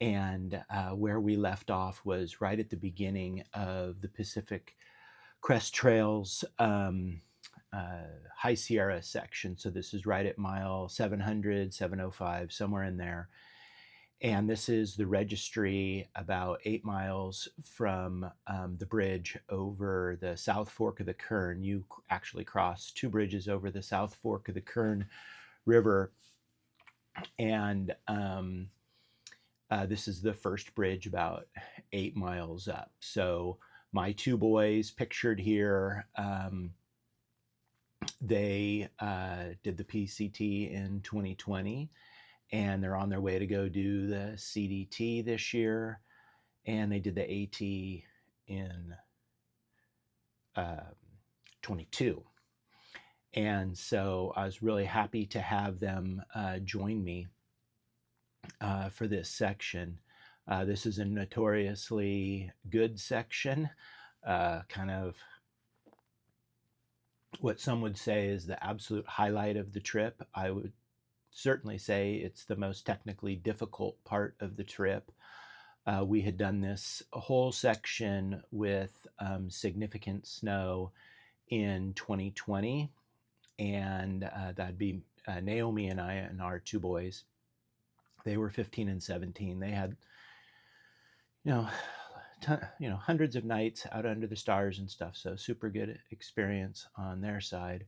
And where we left off was right at the beginning of the Pacific Crest Trail's High Sierra section. So this is right at mile 700, 705, somewhere in there. And this is the registry about 8 miles from the bridge over the South Fork of the Kern. You actually cross two bridges over the South Fork of the Kern River. And this is the first bridge about 8 miles up. So my two boys pictured here, they did the PCT in 2020, and they're on their way to go do the CDT this year, and they did the AT in 22. And so I was really happy to have them join me for this section. This is a notoriously good section, kind of what some would say is the absolute highlight of the trip. I would certainly say it's the most technically difficult part of the trip. We had done this whole section with significant snow in 2020, and that'd be Naomi and I and our two boys. They were 15 and 17. They had, hundreds of nights out under the stars and stuff. So super good experience on their side.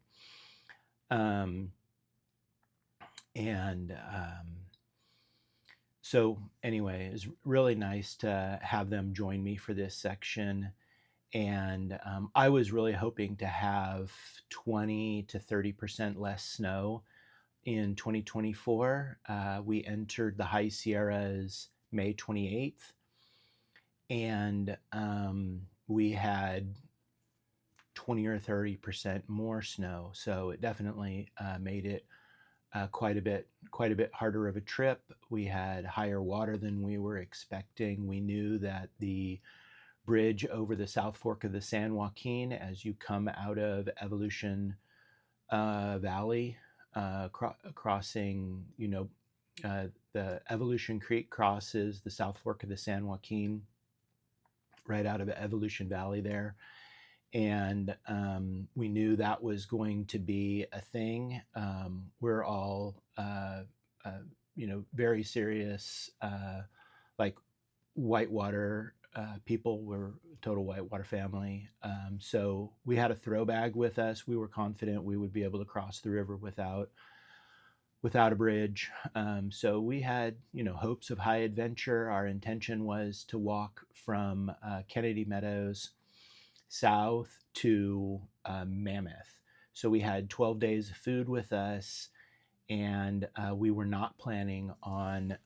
So anyway, it's really nice to have them join me for this section. And I was really hoping to have 20 to 30% less snow in 2024. We entered the High Sierras May 28th, and we had 20 or 30% more snow. So it definitely made it quite a bit harder of a trip. We had higher water than we were expecting. We knew that the bridge over the South Fork of the San Joaquin, as you come out of Evolution Valley, crossing, the Evolution Creek crosses the South Fork of the San Joaquin right out of Evolution Valley there. And we knew that was going to be a thing. We're all, very serious, like whitewater people. We're a total whitewater family. So we had a throw bag with us. We were confident we would be able to cross the river without a bridge. So we had, hopes of high adventure. Our intention was to walk from Kennedy Meadows south to Mammoth. So we had 12 days of food with us, and we were not planning on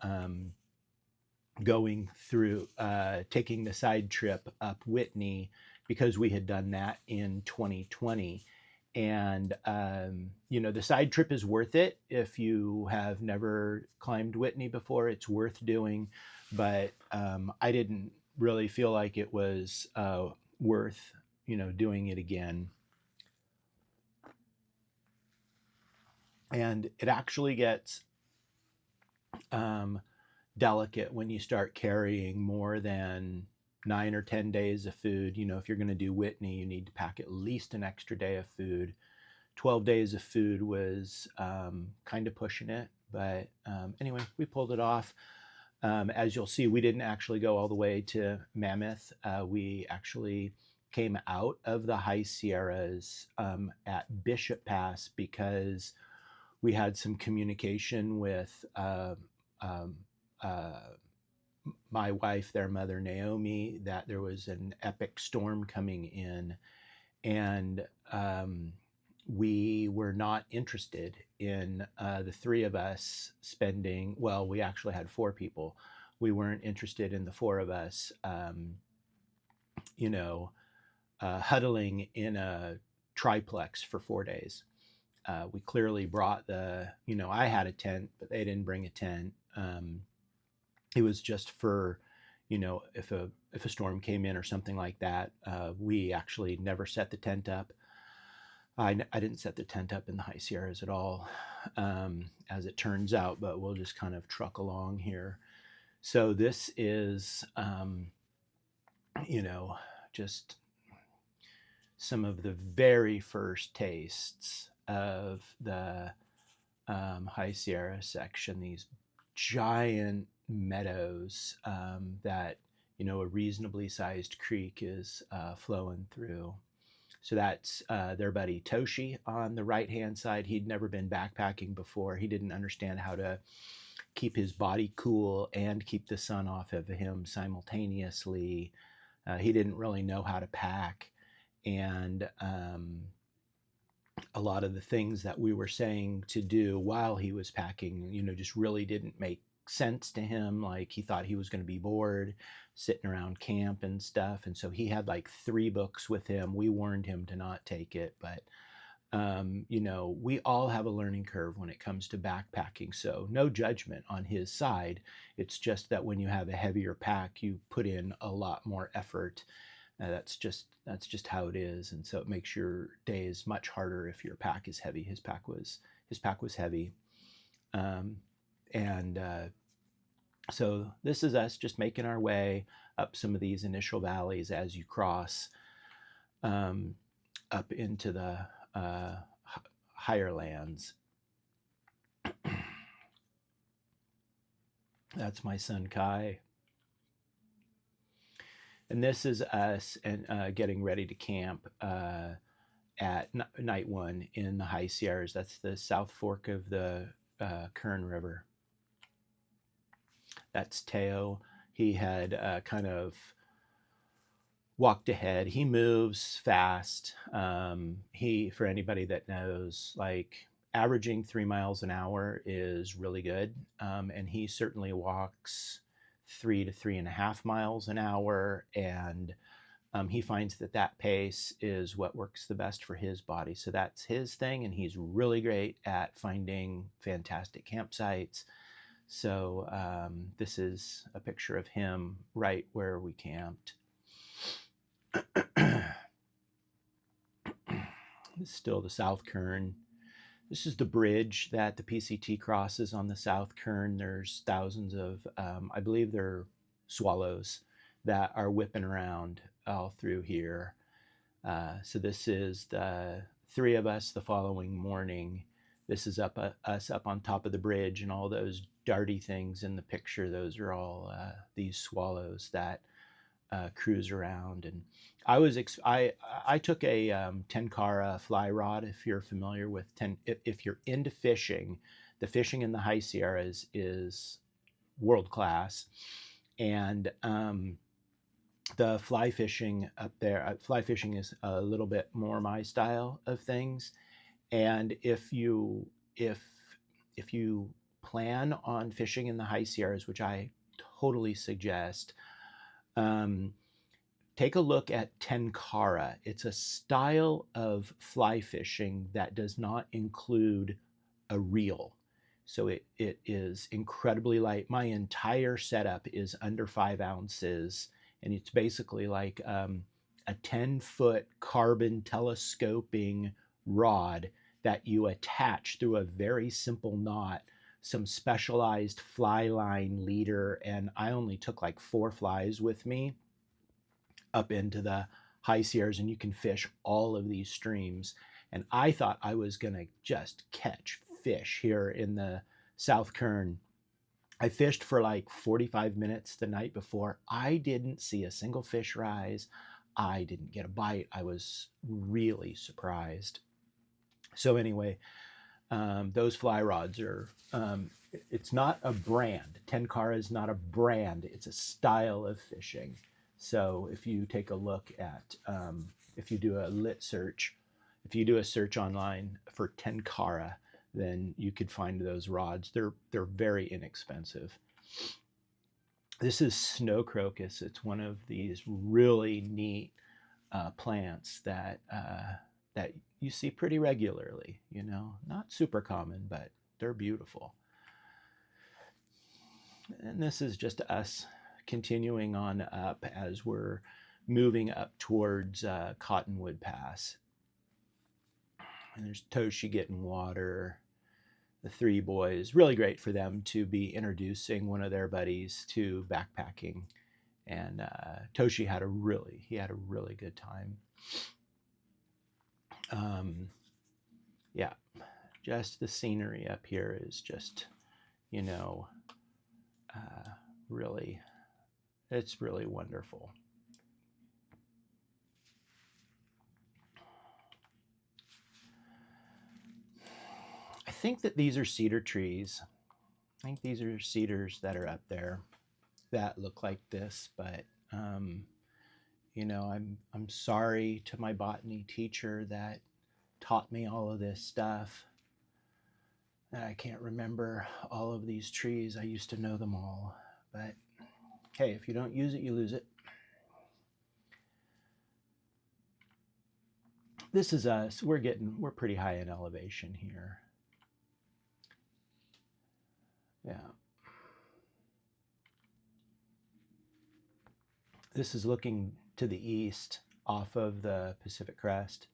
going through, taking the side trip up Whitney, because we had done that in 2020. And, the side trip is worth it. If you have never climbed Whitney before, it's worth doing. But I didn't really feel like it was worth, doing it again. And it actually gets delicate when you start carrying more than 9 or 10 days of food. If you're going to do Whitney, you need to pack at least an extra day of food. 12 days of food was kind of pushing it. But anyway, we pulled it off. As you'll see, we didn't actually go all the way to Mammoth. We actually came out of the High Sierras at Bishop Pass, because we had some communication with my wife, their mother, Naomi, that there was an epic storm coming in, and we were not interested in the three of us spending, well, we actually had four people. We weren't interested in the four of us, huddling in a triplex for 4 days. We clearly brought I had a tent, but they didn't bring a tent. It was just for, if a storm came in or something like that. We actually never set the tent up. I didn't set the tent up in the High Sierras at all, as it turns out, but we'll just kind of truck along here. So this is, just some of the very first tastes of the High Sierra section, these giant meadows that, a reasonably sized creek is flowing through. So that's their buddy Toshi on the right hand side. He'd never been backpacking before. He didn't understand how to keep his body cool and keep the sun off of him simultaneously. He didn't really know how to pack. And a lot of the things that we were saying to do while he was packing, just really didn't make sense to him. Like he thought he was going to be bored sitting around camp and stuff. And so he had like 3 books with him. We warned him to not take it, but we all have a learning curve when it comes to backpacking. So no judgment on his side. It's just that when you have a heavier pack, you put in a lot more effort. That's just how it is, and so it makes your days much harder if your pack is heavy. His pack was heavy, and so this is us just making our way up some of these initial valleys as you cross up into the higher lands. That's my son Kai. And this is us and getting ready to camp at night 1 in the High Sierras. That's the South Fork of the Kern River. That's Teo. He had kind of walked ahead. He moves fast. For anybody that knows, like averaging 3 miles an hour is really good. And he certainly walks 3 to 3.5 miles an hour. And he finds that pace is what works the best for his body. So that's his thing. And he's really great at finding fantastic campsites. So this is a picture of him right where we camped. This is still the South Kern. This is the bridge that the PCT crosses on the South Kern. There's thousands of, I believe they're swallows that are whipping around all through here. So this is the 3 of us the following morning. This is us up on top of the bridge, and all those darty things in the picture, those are all these swallows that cruise around. And I took a Tenkara fly rod. If you're familiar with if you're into fishing, the fishing in the High Sierras is world class, and the fly fishing up there, fly fishing is a little bit more my style of things. And if you plan on fishing in the High Sierras, which I totally suggest, take a look at Tenkara. It's a style of fly fishing that does not include a reel. So it is incredibly light. My entire setup is under 5 ounces, and it's basically like a 10-foot carbon telescoping rod that you attach through a very simple knot, some specialized fly line leader, and I only took like 4 flies with me up into the High Sierras, and you can fish all of these streams. And I thought I was going to just catch fish here in the South Kern. I fished for like 45 minutes the night before. I didn't see a single fish rise. I didn't get a bite. I was really surprised. So anyway, those fly rods are, it's not a brand. Tenkara is not a brand. It's a style of fishing. So if you take a look at, if you do a lit search, if you do a search online for Tenkara, then you could find those rods. They're very inexpensive. This is snow crocus. It's one of these really neat plants that that you see pretty regularly. Not super common, but they're beautiful. And this is just us continuing on up as we're moving up towards Cottonwood Pass. And there's Toshi getting water. the three boys. Really great for them to be introducing one of their buddies to backpacking. And Toshi had a really good time. Um, yeah, just the scenery up here is just, you know, uh, really, it's really wonderful. I think that these are cedar trees. I think these are cedars that are up there that look like this, but um, I'm sorry to my botany teacher that taught me all of this stuff. I can't remember all of these trees. I used to know them all, but hey, if you don't use it, you lose it. This is us. We're pretty high in elevation here. Yeah. This is looking to the east off of the Pacific Crest.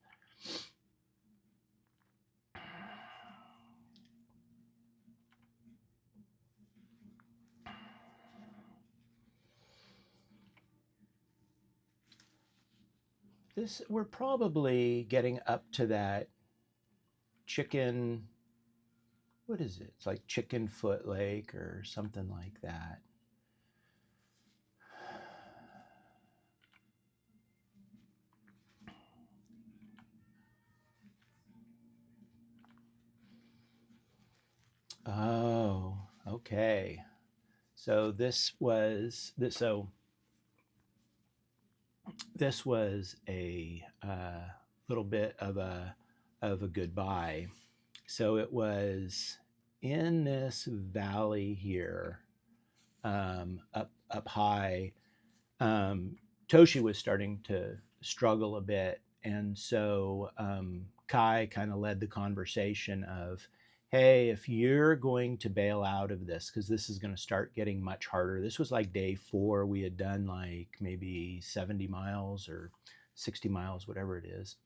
This we're probably getting up to that chicken, what is it? It's like Chicken Foot Lake or something like that. Oh, okay. So this was a little bit of a goodbye. So it was in this valley here, up high. Toshi was starting to struggle a bit, and so Kai kind of led the conversation of, "Hey, if you're going to bail out of this, because this is going to start getting much harder." This was like day 4. We had done like maybe 70 miles or 60 miles, whatever it is,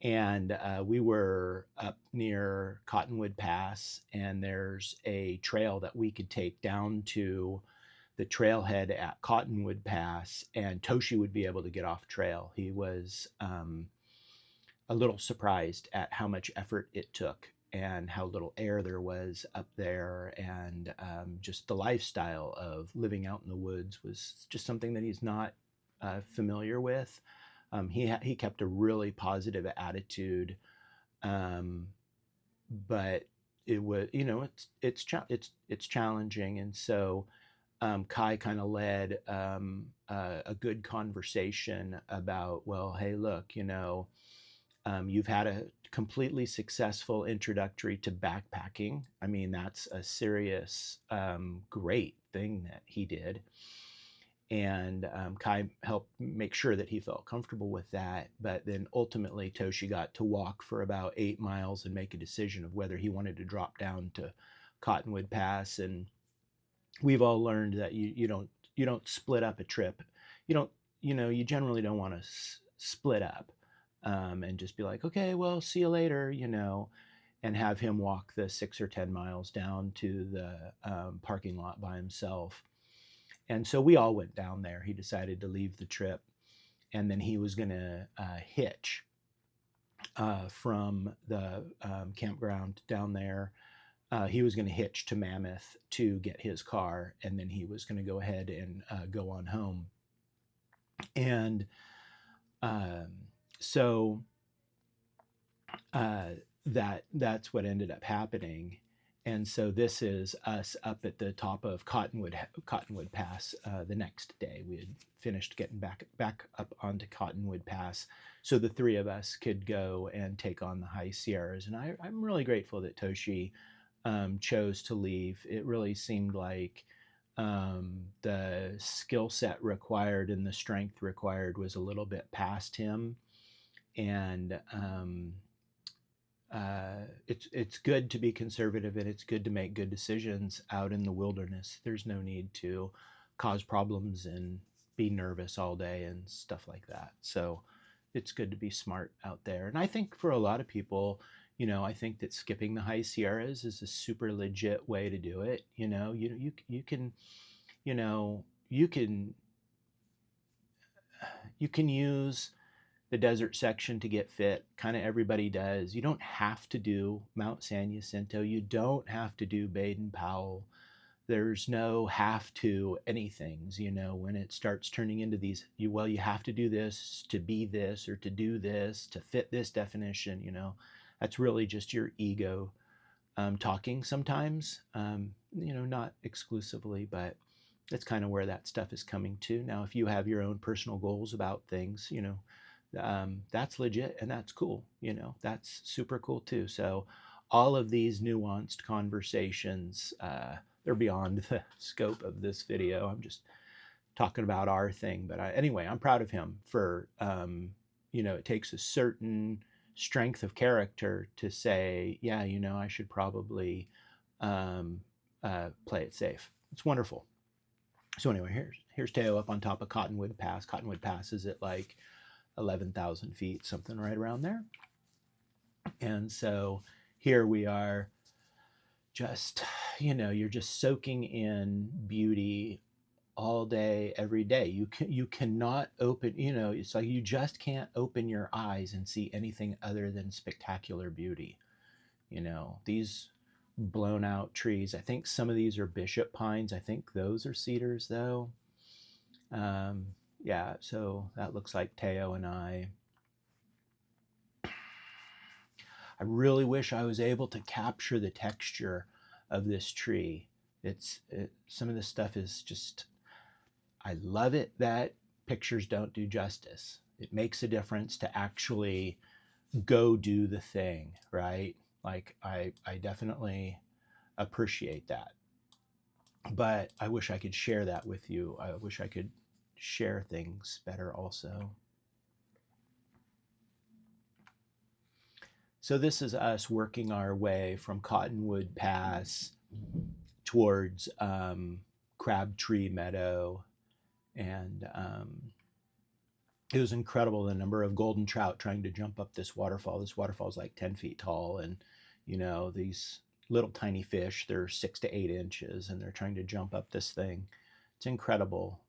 and we were up near Cottonwood Pass, and there's a trail that we could take down to the trailhead at Cottonwood Pass, and Toshi would be able to get off trail. He was a little surprised at how much effort it took and how little air there was up there, and just the lifestyle of living out in the woods was just something that he's not familiar with. He kept a really positive attitude, um, but it was, it's challenging, and so Kai kind of led a good conversation about, well, hey, look, you've had a completely successful introductory to backpacking. I mean, that's a serious, great thing that he did. And Kai helped make sure that he felt comfortable with that. But then ultimately, Toshi got to walk for about 8 miles and make a decision of whether he wanted to drop down to Cottonwood Pass. And we've all learned that you don't split up a trip. You don't you generally don't want to split up, and just be like, okay, well, see you later, and have him walk the 6 or 10 miles down to the parking lot by himself. And so we all went down there. He decided to leave the trip, and then he was going to hitch from the campground down there. He was going to hitch to Mammoth to get his car, and then he was going to go ahead and go on home. And um, so that's what ended up happening. And so this is us up at the top of Cottonwood Pass. The next day, we had finished getting back up onto Cottonwood Pass, so the three of us could go and take on the high Sierras. And I'm really grateful that Toshi chose to leave. It really seemed like the skill set required and the strength required was a little bit past him, and it's good to be conservative, and it's good to make good decisions out in the wilderness. There's no need to cause problems and be nervous all day and stuff like that. So it's good to be smart out there. And I think for a lot of people, I think that skipping the high Sierras is a super legit way to do it. You can, you know, you can you can use the desert section to get fit. Kind of everybody does. You don't have to do Mount San Jacinto. You don't have to do Baden Powell. There's no have to anythings, when it starts turning into these, you have to do this to be this or to do this to fit this definition, that's really just your ego talking sometimes, not exclusively, but that's kind of where that stuff is coming to. Now, if you have your own personal goals about things, that's legit and that's cool. That's super cool too. So all of these nuanced conversations, they're beyond the scope of this video. I'm just talking about our thing. But anyway, I'm proud of him for, it takes a certain strength of character to say, yeah, I should probably play it safe. It's wonderful. So anyway, here's Teo up on top of Cottonwood Pass. Cottonwood Pass is at like 11,000 feet, something right around there. And so here we are, just, you're just soaking in beauty all day, every day. You cannot open, it's like you just can't open your eyes and see anything other than spectacular beauty. These blown out trees. I think some of these are bishop pines. I think those are cedars though. Yeah, so that looks like Teo and I. I really wish I was able to capture the texture of this tree. Some of this stuff is just, I love it that pictures don't do justice. It makes a difference to actually go do the thing, right? Like I definitely appreciate that. But I wish I could share that with you. I wish I could share things better also. So this is us working our way from Cottonwood Pass towards Crabtree Meadow. And it was incredible, the number of golden trout trying to jump up this waterfall. This waterfall is like 10 feet tall. And, these little tiny fish, they're 6 to 8 inches, and they're trying to jump up this thing. It's incredible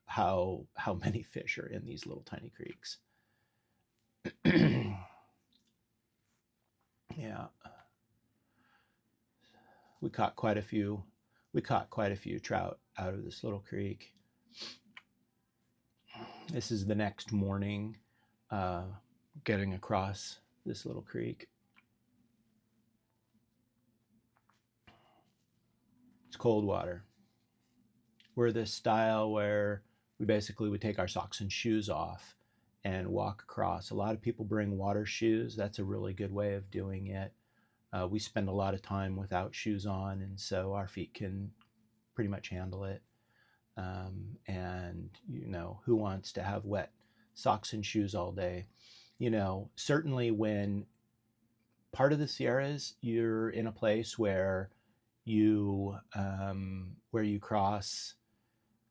how many fish are in these little tiny creeks. Yeah. We caught quite a few trout out of this little creek. This is the next morning, getting across this little creek. It's cold water. We're this style where we basically would take our socks and shoes off and walk across. A lot of people bring water shoes. That's a really good way of doing it. We spend a lot of time without shoes on, and so our feet can pretty much handle it. And who wants to have wet socks and shoes all day? Certainly when part of the Sierras, you're in a place where you cross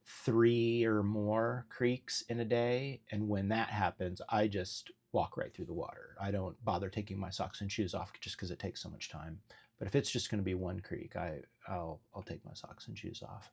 3 or more creeks in a day, and when that happens, I just walk right through the water. I don't bother taking my socks and shoes off just because it takes so much time. But if it's just going to be one creek, I'll take my socks and shoes off.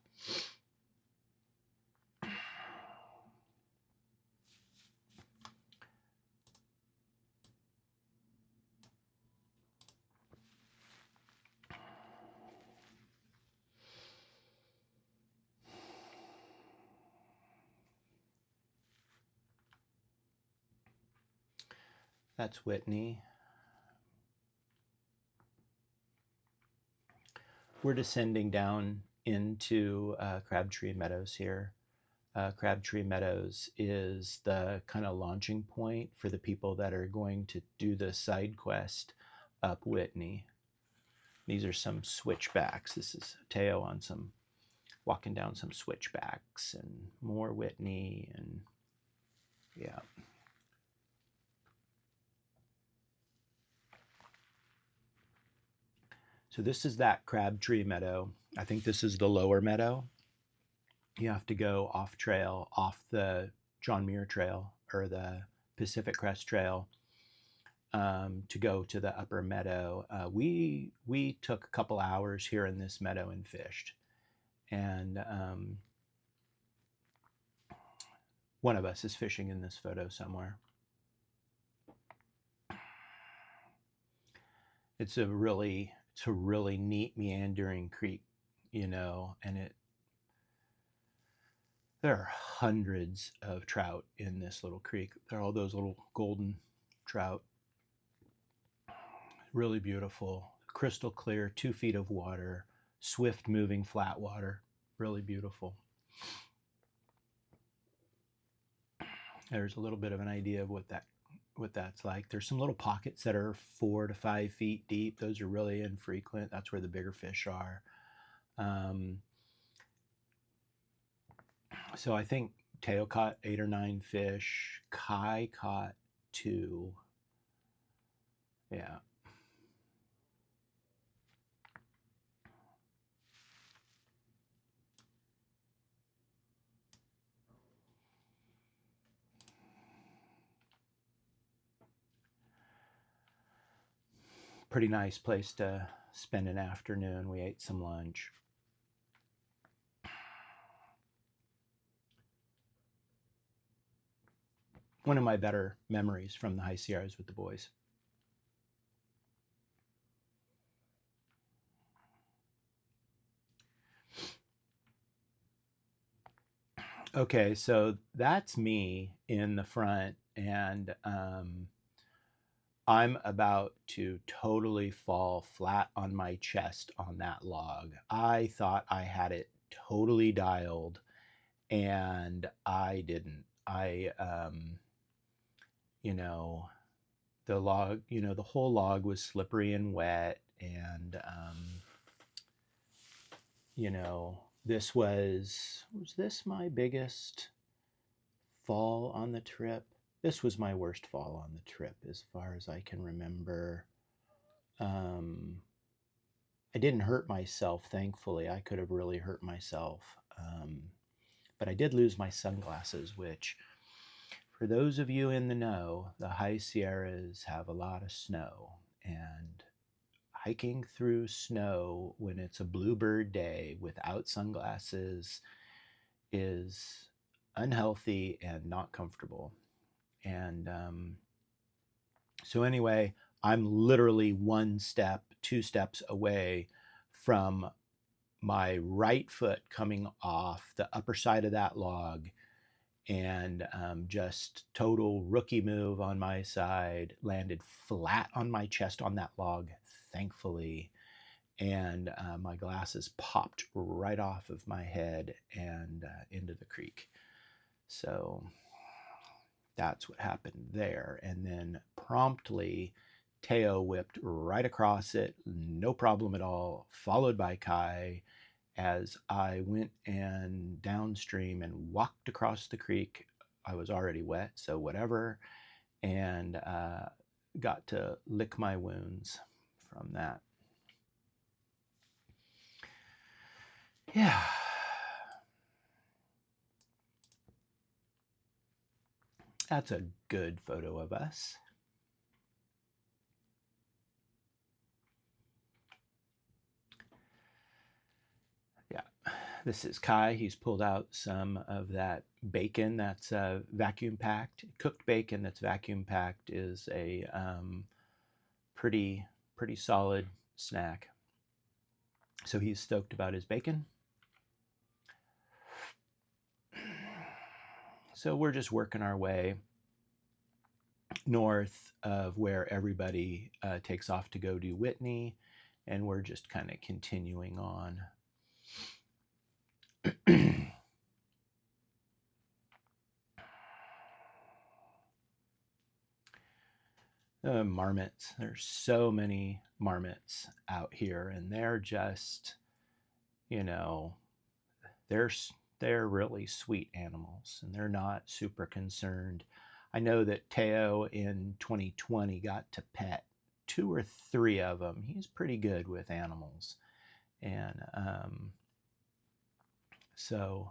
That's Whitney. We're descending down into Crabtree Meadows here. Crabtree Meadows is the kind of launching point for the people that are going to do the side quest up Whitney. These are some switchbacks. This is Teo on walking down some switchbacks, and more Whitney, and yeah. So this is that Crabtree Meadow. I think this is the lower meadow. You have to go off trail, off the John Muir Trail or the Pacific Crest Trail. to go to the upper meadow. We took a couple hours here in this meadow and fished, and one of us is fishing in this photo somewhere. It's a really neat meandering creek, and there are hundreds of trout in this little creek. There are all those little golden trout. Really beautiful, crystal clear, 2 feet of water, swift moving flat water. Really beautiful. There's a little bit of an idea of what that's like. There's some little pockets that are 4 to 5 feet deep. Those are really infrequent. That's where the bigger fish are. So I think Teo caught 8 or 9 fish. Kai caught 2. Yeah. Pretty nice place to spend an afternoon. We ate some lunch. One of my better memories from the High Sierras with the boys. Okay, so that's me in the front, and I'm about to totally fall flat on my chest on that log. I thought I had it totally dialed, and I didn't. You know, the log, the whole log was slippery and wet, and was this my biggest fall on the trip? This was my worst fall on the trip as far as I can remember. I didn't hurt myself, thankfully. I could have really hurt myself. But I did lose my sunglasses, which, for those of you in the know, the High Sierras have a lot of snow. And hiking through snow when it's a bluebird day without sunglasses is unhealthy and not comfortable. And so, anyway, I'm literally 2 steps away from my right foot coming off the upper side of that log, and just total rookie move on my side, landed flat on my chest on that log, thankfully. And my glasses popped right off of my head and into the creek. So that's what happened there. And then promptly, Teo whipped right across it, no problem at all, followed by Kai, as I went and downstream and walked across the creek. I was already wet, so whatever, and got to lick my wounds from that. Yeah. That's a good photo of us. Yeah. This is Kai. He's pulled out some of that bacon that's vacuum packed. Cooked bacon that's vacuum packed is a pretty solid snack. So he's stoked about his bacon. So we're just working our way north of where everybody takes off to go do Whitney, and we're just kind of continuing on. Marmots. There's so many marmots out here, and they're just, they're really sweet animals, and they're not super concerned. I know that Teo in 2020 got to pet 2 or 3 of them. He's pretty good with animals, and so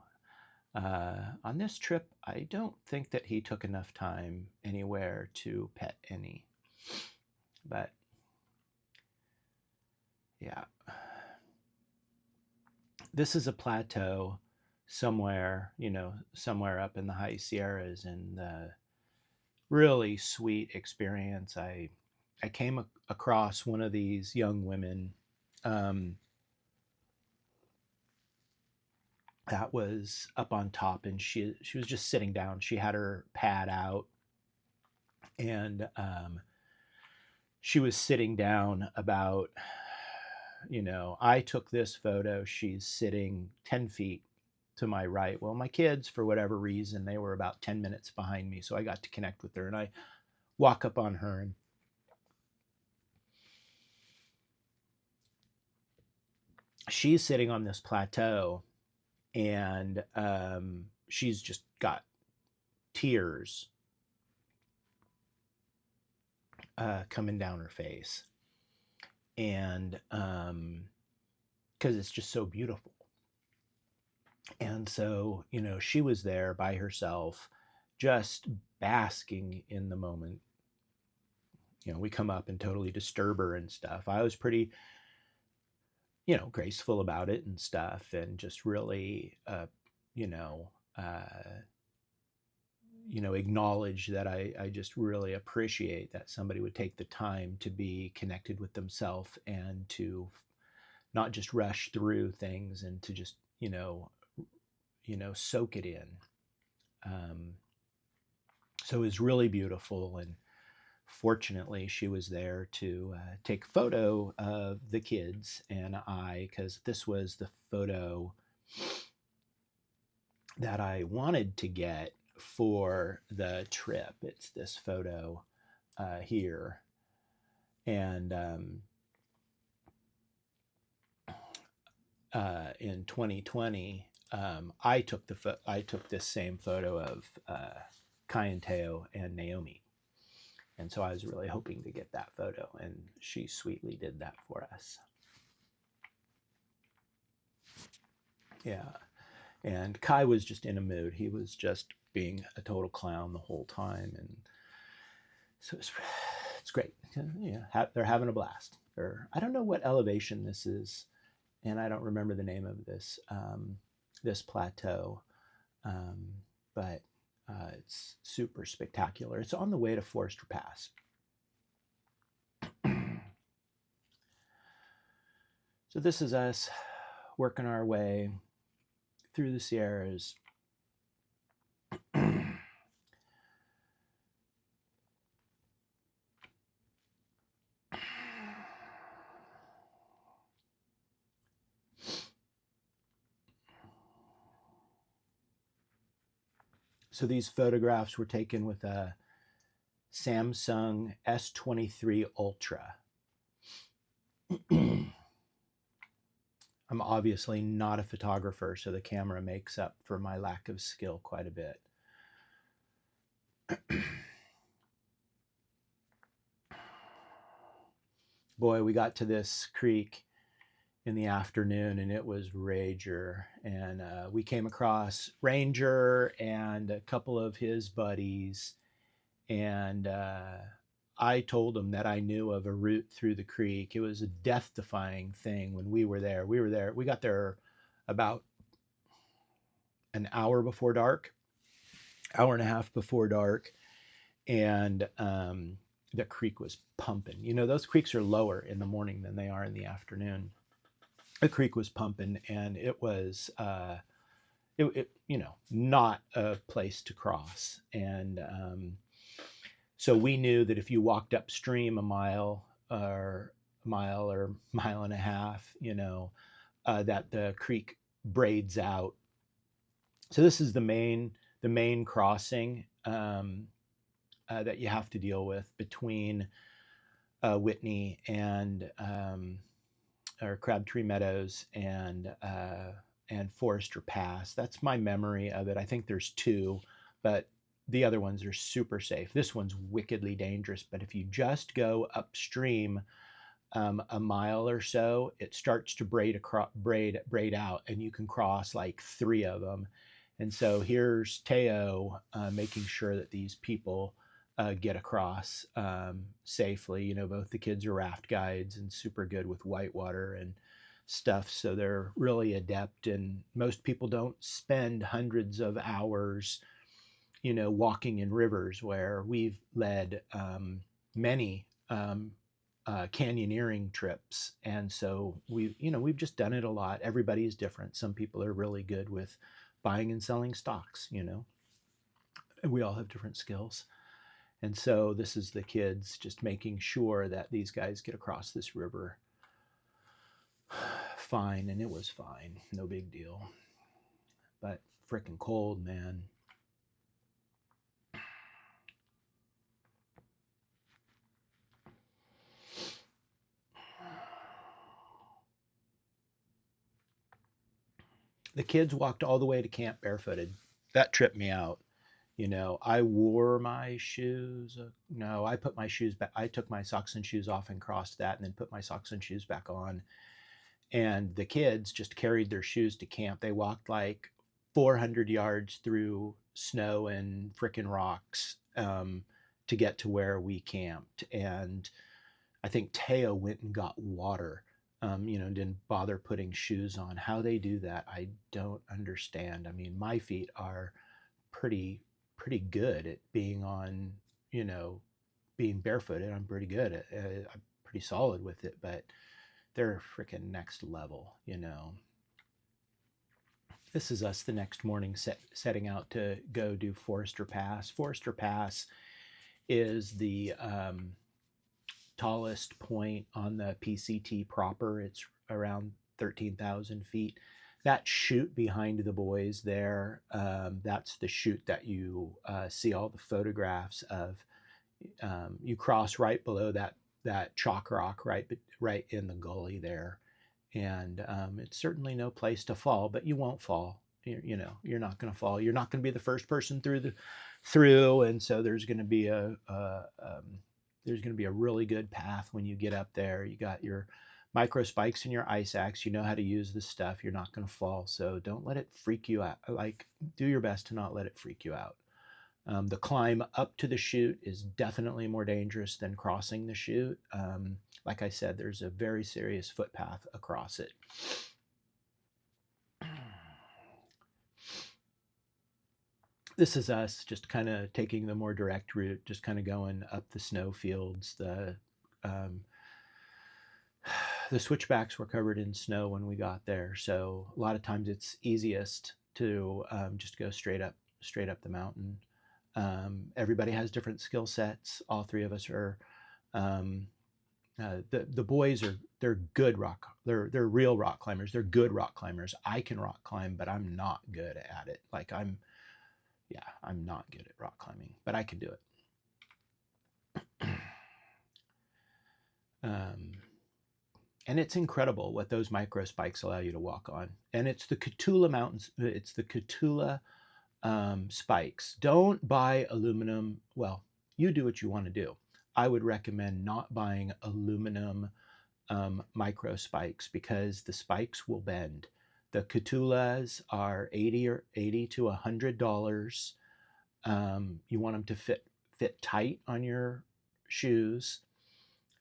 on this trip, I don't think that he took enough time anywhere to pet any. But yeah, this is a plateau somewhere, somewhere up in the high Sierras, and the really sweet experience. I came across one of these young women um, that was up on top, and she was just sitting down. She had her pad out, and she was sitting down about, I took this photo. She's sitting 10 feet to my right. Well, my kids, for whatever reason, they were about 10 minutes behind me. So I got to connect with her, and I walk up on her, and she's sitting on this plateau, and she's just got tears coming down her face. And because it's just so beautiful. And so, she was there by herself, just basking in the moment. We come up and totally disturb her and stuff. I was pretty, graceful about it and stuff, and just really, you know, uh, acknowledge that I just really appreciate that somebody would take the time to be connected with themselves, and to not just rush through things, and to just, soak it in. Um, so it was really beautiful, and fortunately she was there to take a photo of the kids and I, because this was the photo that I wanted to get for the trip. It's this photo here, and in 2020, I took this same photo of Kai and Teo and Naomi. And so I was really hoping to get that photo, and she sweetly did that for us. Yeah. And Kai was just in a mood. He was just being a total clown the whole time. And so it's great. Yeah, they're having a blast. I don't know what elevation this is, and I don't remember the name of this plateau, um, but it's super spectacular. It's on the way to Forester Pass. So this is us working our way through the Sierras. So these photographs were taken with a Samsung S23 Ultra. I'm obviously not a photographer, so the camera makes up for my lack of skill quite a bit. Boy, we got to this creek in the afternoon, and it was Rager. And we came across Ranger and a couple of his buddies, and I told them that I knew of a route through the creek. It was a death-defying thing when we were there. We got there about an hour before dark, hour and a half before dark, and the creek was pumping. Those creeks are lower in the morning than they are in the afternoon. The creek was pumping, and it was not a place to cross. And so we knew that if you walked upstream a mile or mile and a half, that the creek braids out. So this is the main crossing that you have to deal with between Whitney and or Crabtree Meadows and Forester Pass. That's my memory of it. I think there's two, but the other ones are super safe. This one's wickedly dangerous, but if you just go upstream a mile or so, it starts to braid out, and you can cross like three of them. And so here's Teo making sure that these people get across safely. You know, both the kids are raft guides and super good with whitewater and stuff, so they're really adept. And most people don't spend hundreds of hours, you know, walking in rivers, where we've led many canyoneering trips. And so we've just done it a lot. Everybody is different. Some people are really good with buying and selling stocks, you know, and we all have different skills. And so this is the kids just making sure that these guys get across this river fine. And it was fine, no big deal. But freaking cold, man. The kids walked all the way to camp barefooted. That tripped me out. You know, I wore my shoes. No, I put my shoes back. I took my socks and shoes off and crossed that, and then put my socks and shoes back on. And the kids just carried their shoes to camp. They walked like 400 yards through snow and frickin' rocks to get to where we camped. And I think Teo went and got water. You know, didn't bother putting shoes on. How they do that, I don't understand. I mean, my feet are pretty good at being on, you know, being barefooted. I'm pretty good at I'm pretty solid with it, but they're freaking next level, you know. This is us the next morning setting out to go do Forester Pass. Forester Pass is the tallest point on the PCT proper. It's around 13,000 feet. That chute behind the boys there, that's the chute that you see all the photographs of. You cross right below that chalk rock, right in the gully there. And it's certainly no place to fall, but you won't fall. You know, you're not going to fall. You're not going to be the first person through, and so there's going to be a really good path when you get up there. You got your micro spikes and your ice axe. You know how to use this stuff. You're not going to fall, so don't let it freak you out. Like, do your best to not let it freak you out. The climb up to the chute is definitely more dangerous than crossing the chute. Like I said, there's a very serious footpath across it. This is us just kind of taking the more direct route, just kind of going up the snow fields. The switchbacks were covered in snow when we got there, so a lot of times it's easiest to just go straight up the mountain. Everybody has different skill sets. All three of us are. The boys they're good rock. They're real rock climbers. They're good rock climbers. I can rock climb, but I'm not good at it. Like I'm not good at rock climbing, but I can do it. And it's incredible what those micro spikes allow you to walk on. And it's the Cotulla Mountains. It's the Cotulla spikes. Don't buy aluminum. Well, you do what you want to do. I would recommend not buying aluminum micro spikes because the spikes will bend. The Cotullas are $80 to $100. You want them to fit tight on your shoes.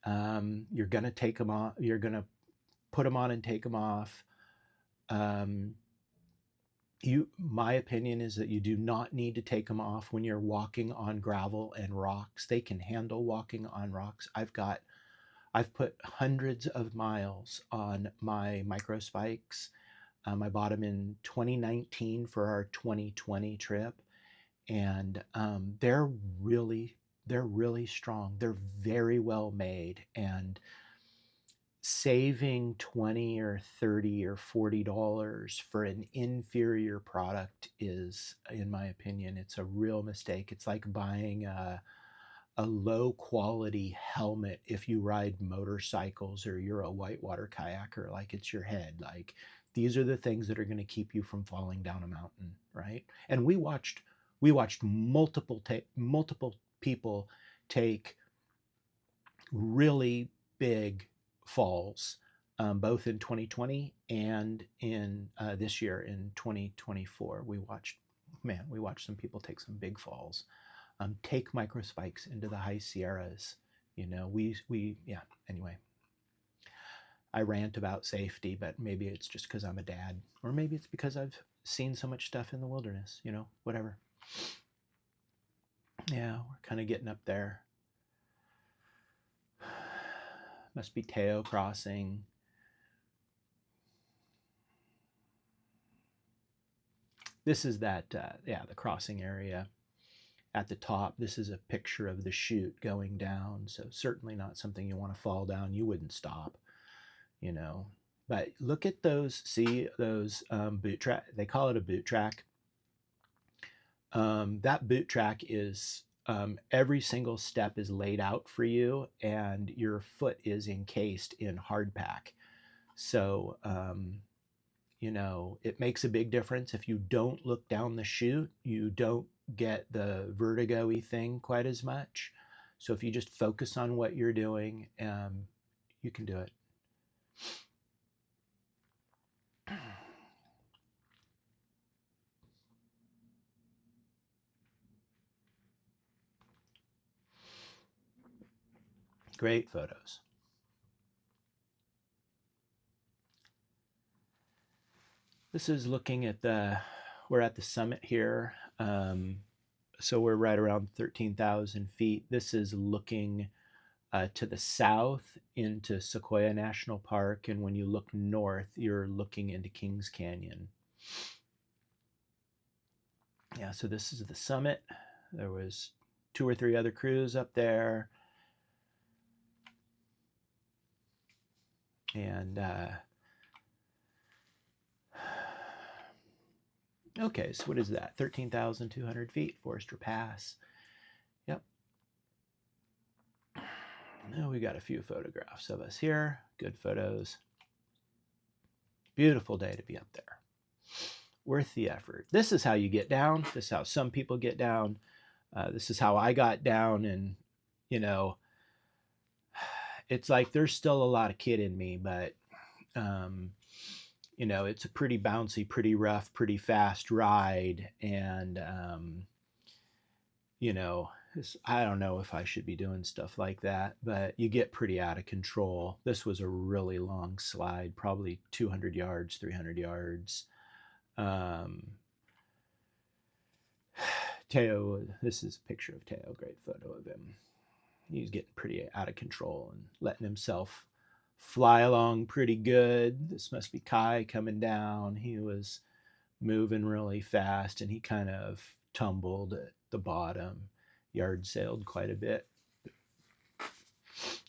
You're gonna take them off. You're gonna put them on and take them off. My opinion is that you do not need to take them off when you're walking on gravel and rocks. They can handle walking on rocks. I've put hundreds of miles on my micro spikes. I bought them in 2019 for our 2020 trip, and they're really strong. They're very well made, and saving 20 or 30 or $40 for an inferior product is, in my opinion, it's a real mistake. It's like buying a low quality helmet if you ride motorcycles or you're a whitewater kayaker. Like, it's your head. Like, these are the things that are going to keep you from falling down a mountain, right? And we watched multiple people take really big falls, both in 2020 and in this year in 2024. We watched some people take some big falls. take microspikes into the high Sierras. Yeah. Anyway, I rant about safety, but maybe it's just because I'm a dad, or maybe it's because I've seen so much stuff in the wilderness. Whatever. Yeah, we're kind of getting up there. Must be Teo crossing. This is that, the crossing area at the top. This is a picture of the chute going down. So certainly not something you want to fall down. You wouldn't stop, you know. But look at those, see those boot track, they call it a boot track. That boot track is, every single step is laid out for you, and your foot is encased in hard pack. So, it makes a big difference. If you don't look down the chute, you don't get the vertigo-y thing quite as much. So if you just focus on what you're doing, you can do it. Great photos. This is looking at we're at the summit here. So we're right around 13,000 feet. This is looking to the south into Sequoia National Park. And when you look north, you're looking into Kings Canyon. Yeah, so this is the summit. There was 2 or 3 other crews up there. And okay, so what is that? 13,200 feet, Forester Pass. Yep. Now we got a few photographs of us here. Good photos. Beautiful day to be up there. Worth the effort. This is how you get down. This is how some people get down. This is how I got down. And, it's like there's still a lot of kid in me, but, it's a pretty bouncy, pretty rough, pretty fast ride. And, I don't know if I should be doing stuff like that, but you get pretty out of control. This was a really long slide, probably 200 yards, 300 yards. Teo, this is a picture of Teo, great photo of him. He's getting pretty out of control and letting himself fly along pretty good. This must be Kai coming down. He was moving really fast and he kind of tumbled at the bottom. Yard sailed quite a bit.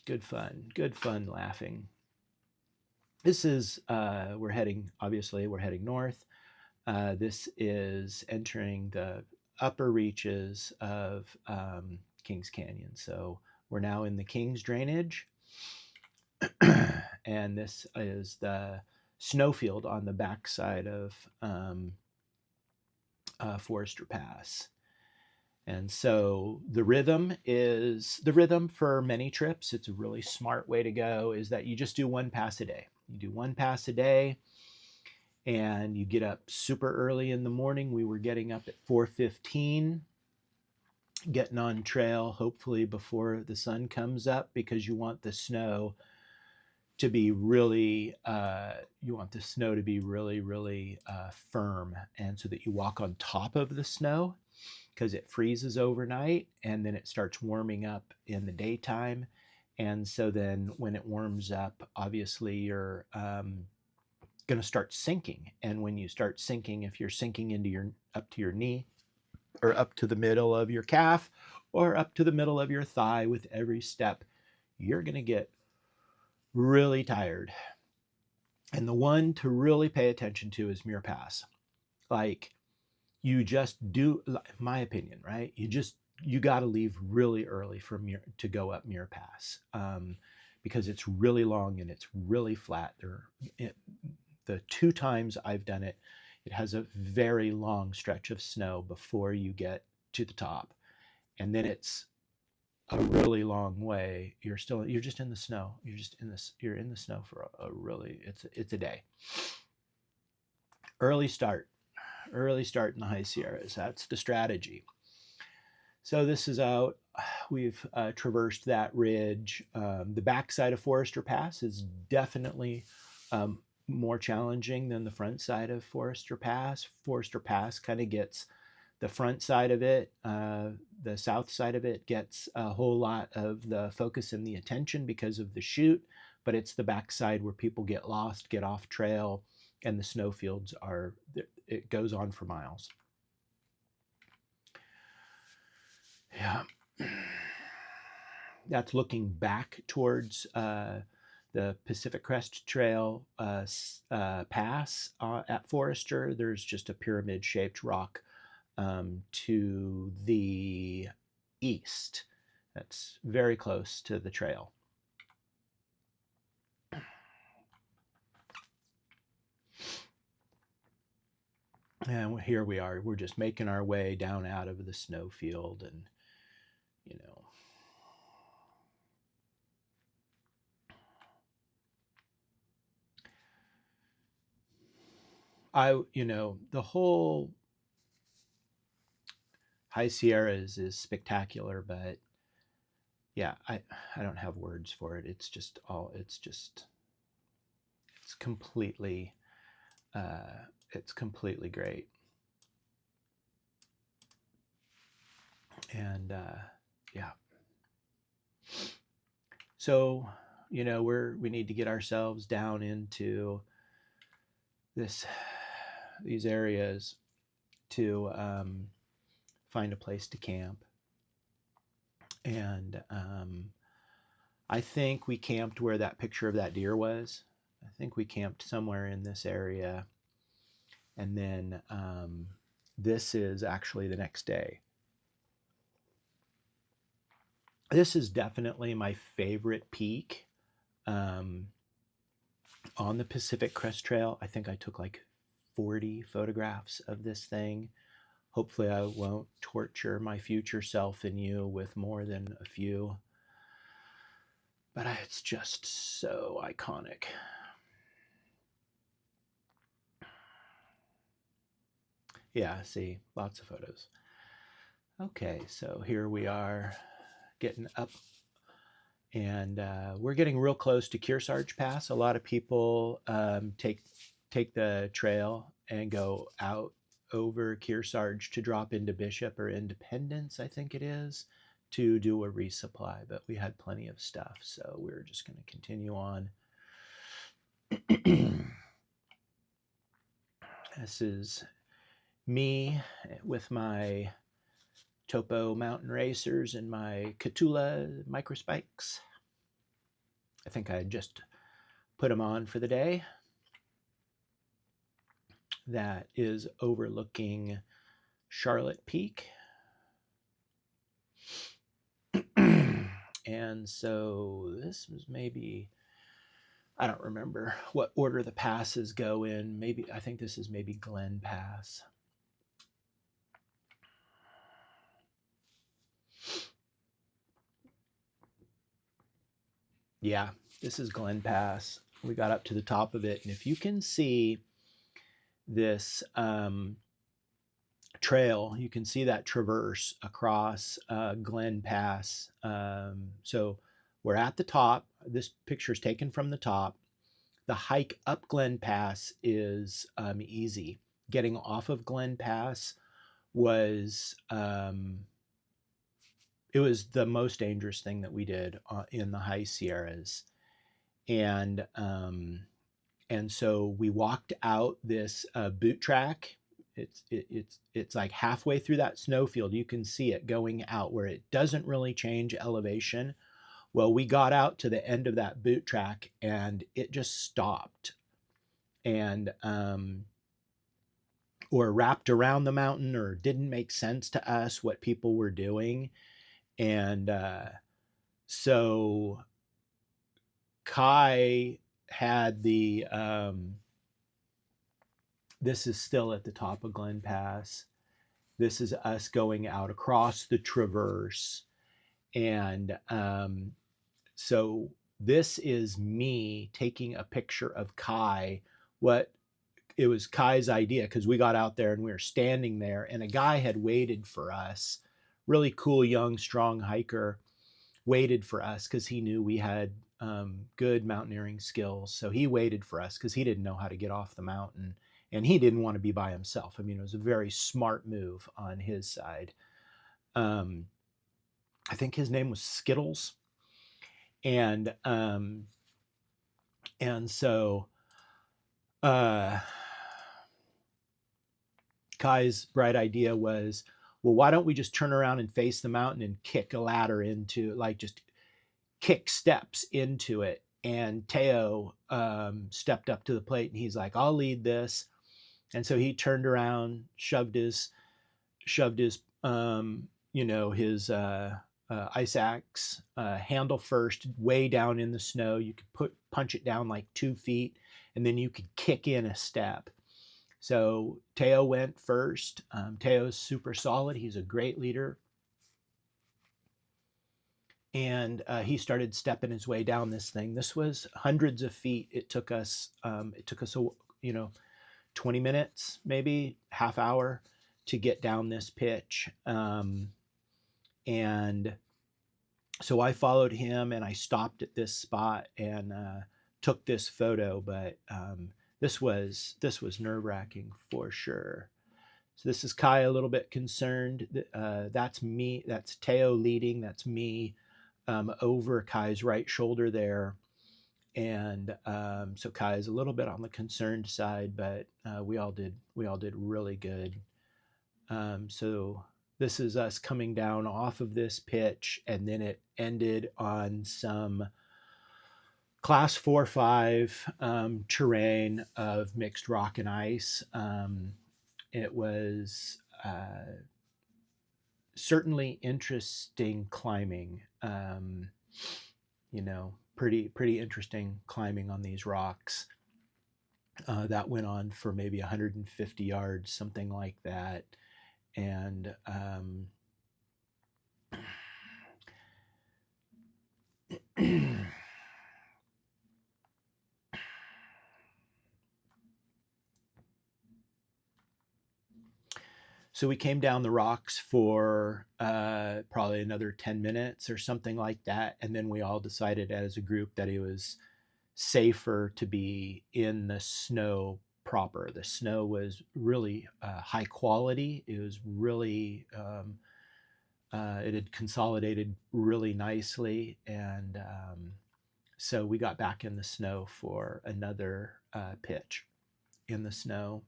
Good fun laughing. This is, we're heading north. This is entering the upper reaches of Kings Canyon. So we're now in the Kings drainage. And this is the snowfield on the backside of Forester Pass. And so the rhythm for many trips. It's a really smart way to go, is that you just do 1 pass a day. You do 1 pass a day and you get up super early in the morning. We were getting up at 4:15, getting on trail, hopefully before the sun comes up, because you want the snow to be really, really firm. And so that you walk on top of the snow, because it freezes overnight and then it starts warming up in the daytime. And so then when it warms up, obviously you're going to start sinking. And when you start sinking, if you're sinking into up to your knee, or up to the middle of your calf, or up to the middle of your thigh with every step, you're going to get really tired. And the one to really pay attention to is Muir Pass. Like, you just do, my opinion, right? You got to leave really early to go up Muir Pass, because it's really long and it's really flat. The 2 times I've done it, it has a very long stretch of snow before you get to the top, and then it's a really long way. You're just in the snow. You're in the snow for it's a day. Early start in the high Sierras. That's the strategy. So this is out. We've traversed that ridge. The backside of Forester Pass is definitely um, more challenging than the front side of Forester Pass. Forester Pass kind of gets the front side of it, the south side of it gets a whole lot of the focus and the attention because of the chute, but it's the backside where people get lost, get off trail, and the snowfields are, it goes on for miles. Yeah. That's looking back towards the Pacific Crest Trail pass at Forester. There's just a pyramid shaped rock to the east. That's very close to the trail. And here we are. We're just making our way down out of the snowfield, and you know, the whole High Sierras is spectacular, but yeah, I don't have words for it. It's just all, it's completely it's completely great. And yeah, so we need to get ourselves down into these areas to find a place to camp. And I think we camped where that picture of that deer was. I think we camped somewhere in this area. And then this is actually the next day. This is definitely my favorite peak on the Pacific Crest Trail. I think I took like 40 photographs of this thing. Hopefully I won't torture my future self and you with more than a few. But it's just so iconic. Yeah, see, lots of photos. Okay, so here we are getting up, and we're getting real close to Kearsarge Pass. A lot of people take the trail and go out over Kearsarge to drop into Bishop or Independence, I think it is, to do a resupply. But we had plenty of stuff, so we're just going to continue on. This is me with my Topo Mountain Racers and my Catula microspikes. I think I just put them on for the day. That is overlooking Charlotte Peak. And so this was maybe, I don't remember what order the passes go in. Maybe, I think this is maybe Glen Pass. Yeah, this is Glen Pass. We got up to the top of it. And if you can see this trail, you can see that traverse across Glen Pass. So we're at the top. This picture is taken from the top. The hike up Glen Pass is easy. Getting off of Glen Pass was it was the most dangerous thing that we did in the High Sierras, and so we walked out this boot track. It's like halfway through that snowfield. You can see it going out where it doesn't really change elevation. Well, we got out to the end of that boot track and it just stopped, and or wrapped around the mountain, or didn't make sense to us what people were doing. And so Kai had the this is still at the top of Glen Pass. This is us going out across the traverse. And so this is me taking a picture of Kai. It was Kai's idea, because we got out there and we were standing there and a guy had waited for us really cool, young, strong hiker waited for us because he knew we had good mountaineering skills. So he waited for us because he didn't know how to get off the mountain, and he didn't want to be by himself. I mean, it was a very smart move on his side. Um, I think his name was Skittles, and so uh, Kai's bright idea was, well, why don't we just turn around and face the mountain and kick a ladder into, like, just kick steps into it. And Teo stepped up to the plate and he's like, I'll lead this. And so he turned around, shoved his his ice axe handle first way down in the snow. You could punch it down like 2 feet, and then you could kick in a step. So Teo went first. Teo's super solid. He's a great leader. And he started stepping his way down this thing. This was hundreds of feet. It took us 20 minutes, maybe half hour, to get down this pitch. And so I followed him and I stopped at this spot and took this photo. But this was nerve wracking for sure. So this is Kai a little bit concerned. That's me. That's Teo leading. That's me over Kai's right shoulder there. And so Kai is a little bit on the concerned side, but we all did really good. So this is us coming down off of this pitch, and then it ended on some class 4-5 terrain of mixed rock and ice. It was certainly interesting climbing. Pretty interesting climbing on these rocks. That went on for maybe 150 yards, something like that. And so we came down the rocks for probably another 10 minutes or something like that. And then we all decided as a group that it was safer to be in the snow proper. The snow was really high quality. It was really, it had consolidated really nicely. And so we got back in the snow for another pitch in the snow.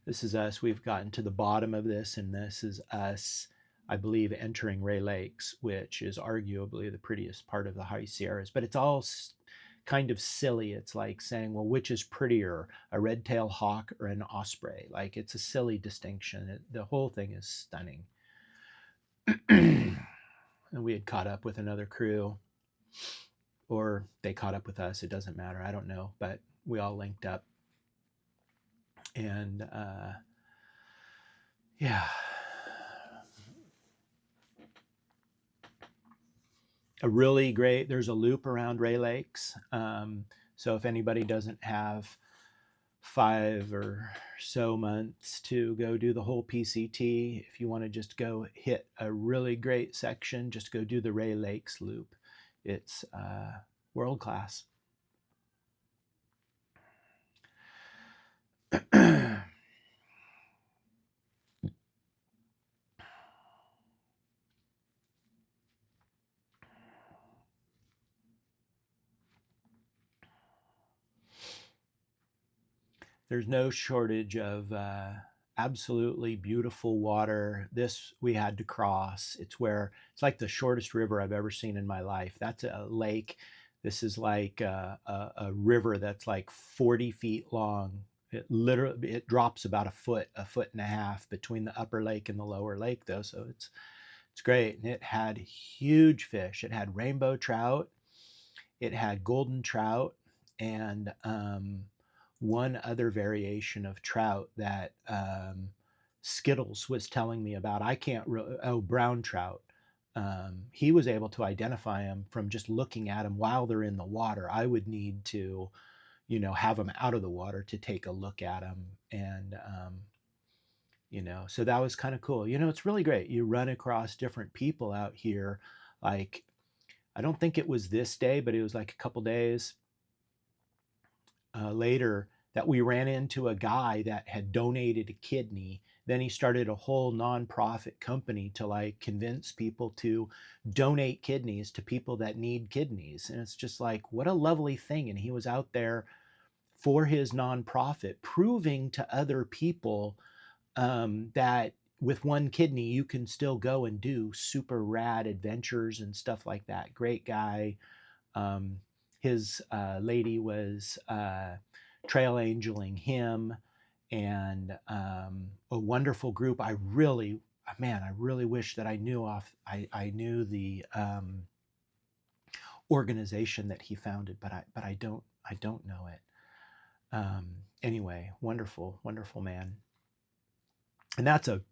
This is us. We've gotten to the bottom of this, and this is us, I believe, entering Ray Lakes, which is arguably the prettiest part of the High Sierras. But it's all kind of silly. It's like saying, well, which is prettier, a red-tailed hawk or an osprey? Like, it's a silly distinction. The whole thing is stunning. And we had caught up with another crew, or they caught up with us. It doesn't matter. I don't know. But we all linked up. And yeah, a really great, there's a loop around Ray Lakes. So if anybody doesn't have 5 or so months to go do the whole PCT, if you want to just go hit a really great section, just go do the Ray Lakes loop. It's world class. There's no shortage of absolutely beautiful water. This we had to cross. It's like the shortest river I've ever seen in my life. That's a lake. This is like a river that's like 40 feet long. It drops about a foot and a half between the upper lake and the lower lake, though. So it's great. And it had huge fish. It had rainbow trout. It had golden trout, and one other variation of trout that Skittles was telling me about. I can't brown trout. He was able to identify them from just looking at them while they're in the water. I would need to, have them out of the water to take a look at them. And So that was kind of cool. It's really great. You run across different people out here. Like, I don't think it was this day, but it was like a couple days later that we ran into a guy that had donated a kidney. Then he started a whole nonprofit company to like convince people to donate kidneys to people that need kidneys. And it's just like, what a lovely thing. And he was out there for his nonprofit, proving to other people that with one kidney, you can still go and do super rad adventures and stuff like that. Great guy. His lady was trail angeling him, and a wonderful group. I really wish that I knew the organization that he founded, but I don't know it. Anyway, wonderful, wonderful man. And that's a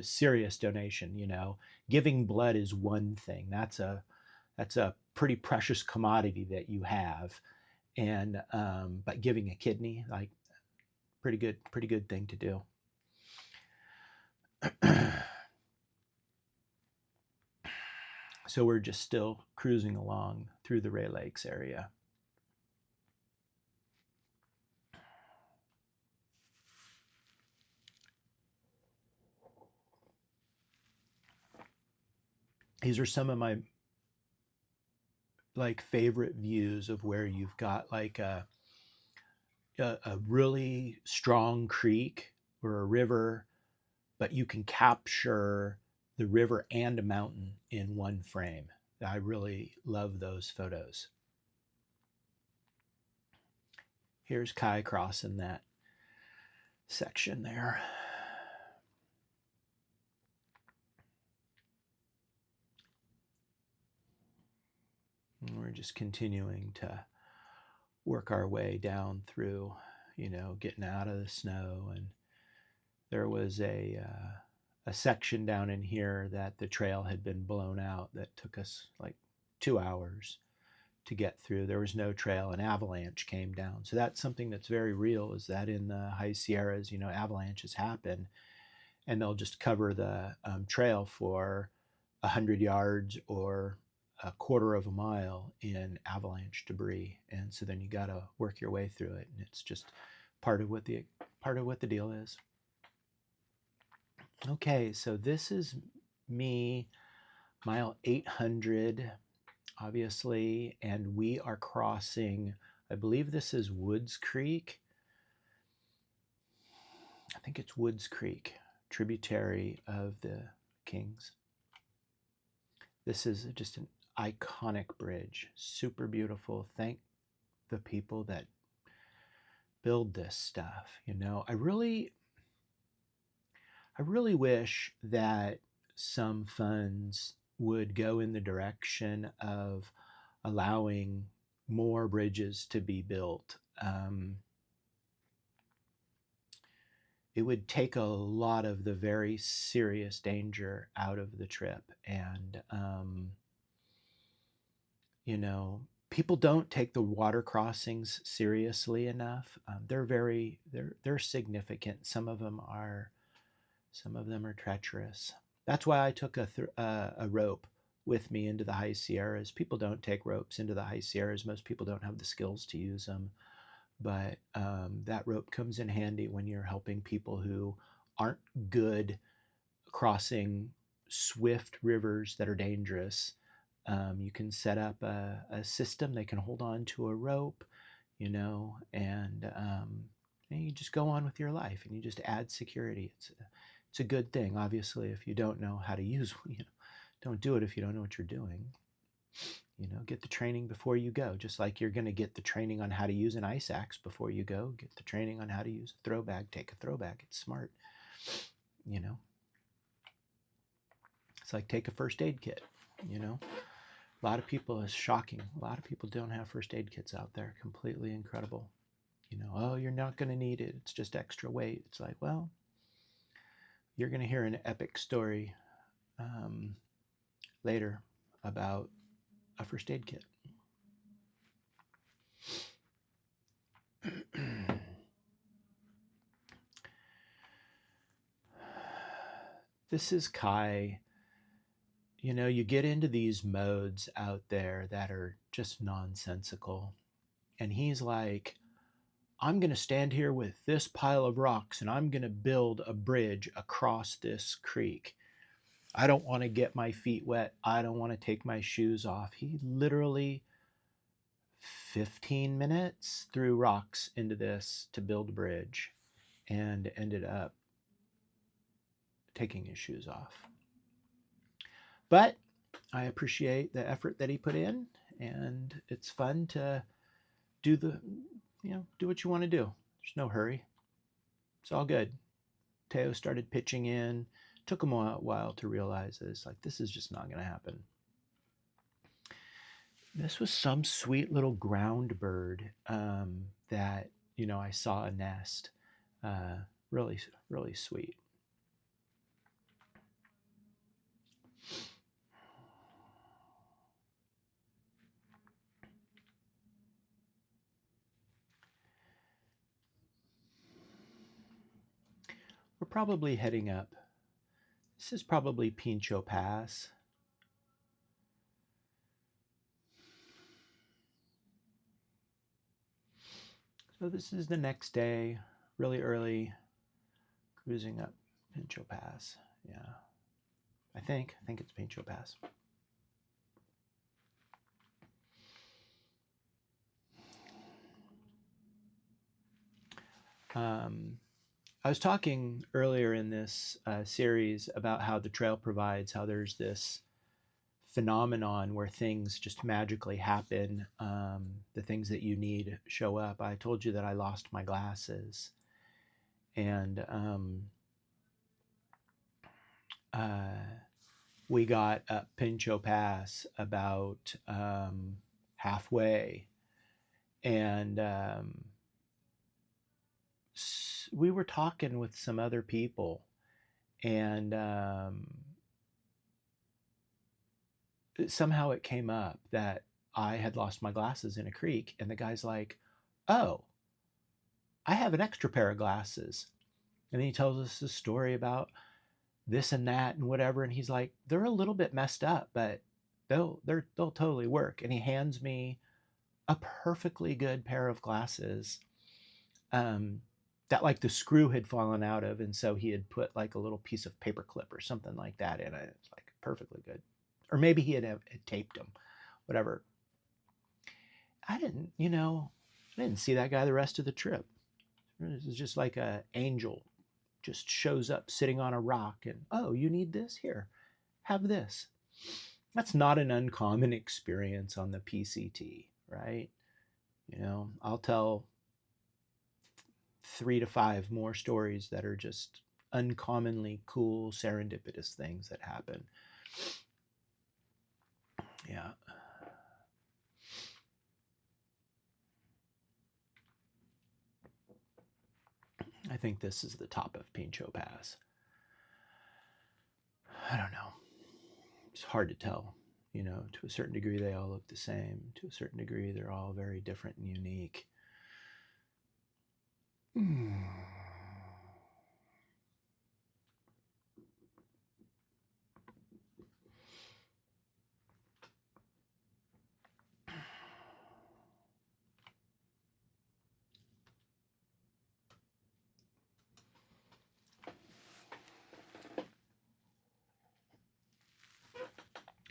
serious donation. Giving blood is one thing. That's a pretty precious commodity that you have. And but giving a kidney, like, pretty good thing to do. So we're just still cruising along through the Ray Lakes area. These are some of my like favorite views of where you've got like a really strong creek or a river, but you can capture the river and a mountain in one frame. I really love those photos. Here's Kai crossing that section there. And we're just continuing to work our way down through, getting out of the snow. And there was a section down in here that the trail had been blown out that took us like 2 hours to get through. There was no trail. An avalanche came down. So that's something that's very real, is that in the high Sierras, avalanches happen, and they'll just cover the trail for 100 yards or a quarter of a mile in avalanche debris. And so then you got to work your way through it. And it's just part of what the deal is. Okay, so this is me, mile 800, obviously, and we are crossing, I believe this is Woods Creek. I think it's Woods Creek, tributary of the Kings. This is just an iconic bridge, super beautiful. Thank the people that build this stuff. I really wish that some funds would go in the direction of allowing more bridges to be built. It would take a lot of the very serious danger out of the trip. And, people don't take the water crossings seriously enough. They're significant. Some of them are treacherous. That's why I took a rope with me into the high Sierras. People don't take ropes into the high Sierras. Most people don't have the skills to use them. But that rope comes in handy when you're helping people who aren't good crossing swift rivers that are dangerous. You can set up a system. They can hold on to a rope, and you just go on with your life, and you just add security. It's a good thing. Obviously, if you don't know how to use one, don't do it if you don't know what you're doing. Get the training before you go, just like you're going to get the training on how to use an ice axe before you go. Get the training on how to use a throw bag. Take a throw bag. It's smart. It's like take a first aid kit. A lot of people, is shocking. A lot of people don't have first aid kits out there. Completely incredible. Oh, you're not going to need it. It's just extra weight. It's like, well, you're going to hear an epic story later about a first aid kit. this is Kai. You know, you get into these modes out there that are just nonsensical. And he's like, I'm going to stand here with this pile of rocks and I'm going to build a bridge across this creek. I don't want to get my feet wet. I don't want to take my shoes off. He literally 15 minutes threw rocks into this to build a bridge and ended up taking his shoes off. But I appreciate the effort that he put in, and it's fun to do do what you want to do. There's no hurry. It's all good. Teo started pitching in. Took him a while to realize this is just not going to happen. This was some sweet little ground bird that I saw a nest. Really, really sweet. We're probably heading up. This is probably Pincho Pass. So this is the next day, really early, cruising up Pincho Pass. Yeah, I think it's Pincho Pass. I was talking earlier in this series about how the trail provides, how there's this phenomenon where things just magically happen. The things that you need show up. I told you that I lost my glasses, and we got up Pincho Pass about halfway, and we were talking with some other people, and somehow it came up that I had lost my glasses in a creek, and the guy's like, "Oh, I have an extra pair of glasses," and then he tells us a story about this and that and whatever, and he's like, "They're a little bit messed up, but they'll totally work," and he hands me a perfectly good pair of glasses. That like the screw had fallen out of, and so he had put like a little piece of paper clip or something like that in it. It's like perfectly good, or maybe he had taped them, whatever. I didn't see that guy the rest of the trip. It was just like a angel, just shows up sitting on a rock, and oh, you need this? Here, have this. That's not an uncommon experience on the PCT, right? I'll tell 3 to 5 more stories that are just uncommonly cool, serendipitous things that happen. Yeah. I think this is the top of Pincho Pass. I don't know. It's hard to tell. To a certain degree, they all look the same. To a certain degree, they're all very different and unique.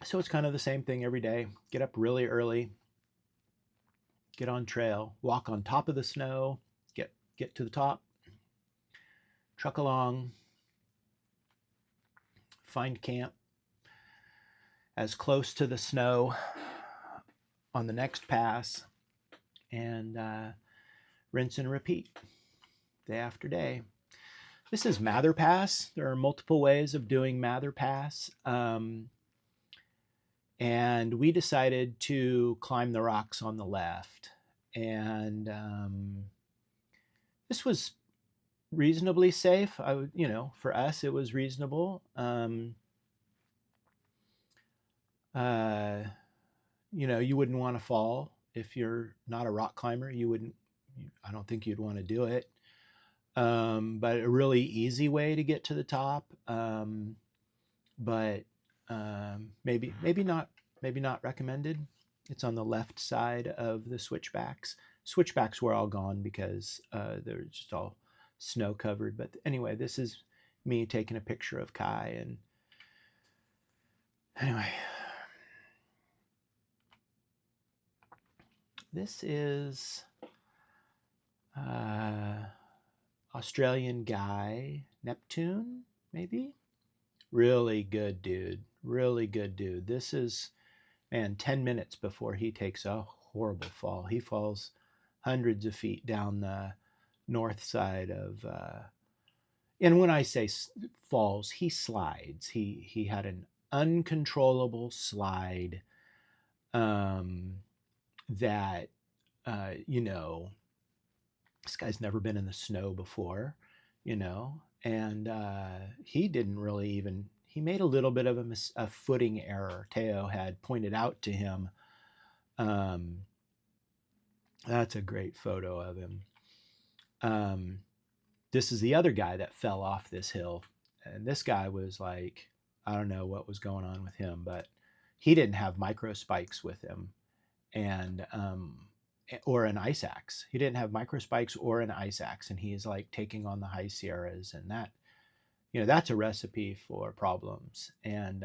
So it's kind of the same thing every day. Get up really early, get on trail, walk on top of the snow, get to the top, truck along, find camp as close to the snow on the next pass, and rinse and repeat day after day. This is Mather Pass. There are multiple ways of doing Mather Pass. And we decided to climb the rocks on the left. And this was reasonably safe. For us, it was reasonable. You wouldn't want to fall if you're not a rock climber. I don't think you'd want to do it. But a really easy way to get to the top. but maybe not recommended. It's on the left side of the switchbacks. Switchbacks were all gone because they're just all snow covered. But anyway, this is me taking a picture of Kai. And anyway, this is Australian guy, Neptune, maybe? Really good dude. Really good dude. This is, man, 10 minutes before he takes a horrible fall. He falls hundreds of feet down the north side of, and when I say falls, he slides. He had an uncontrollable slide um, that, you know, this guy's never been in the snow before, you know, and he didn't really even, he made a little bit of a footing error. Teo had pointed out to him. Um, that's a great photo of him. This is the other guy that fell off this hill. And this guy was like, I don't know what was going on with him, but he didn't have micro spikes with him. And or an ice axe. He didn't have micro spikes or an ice axe, and he's like taking on the high Sierras, and that, you know, that's a recipe for problems. And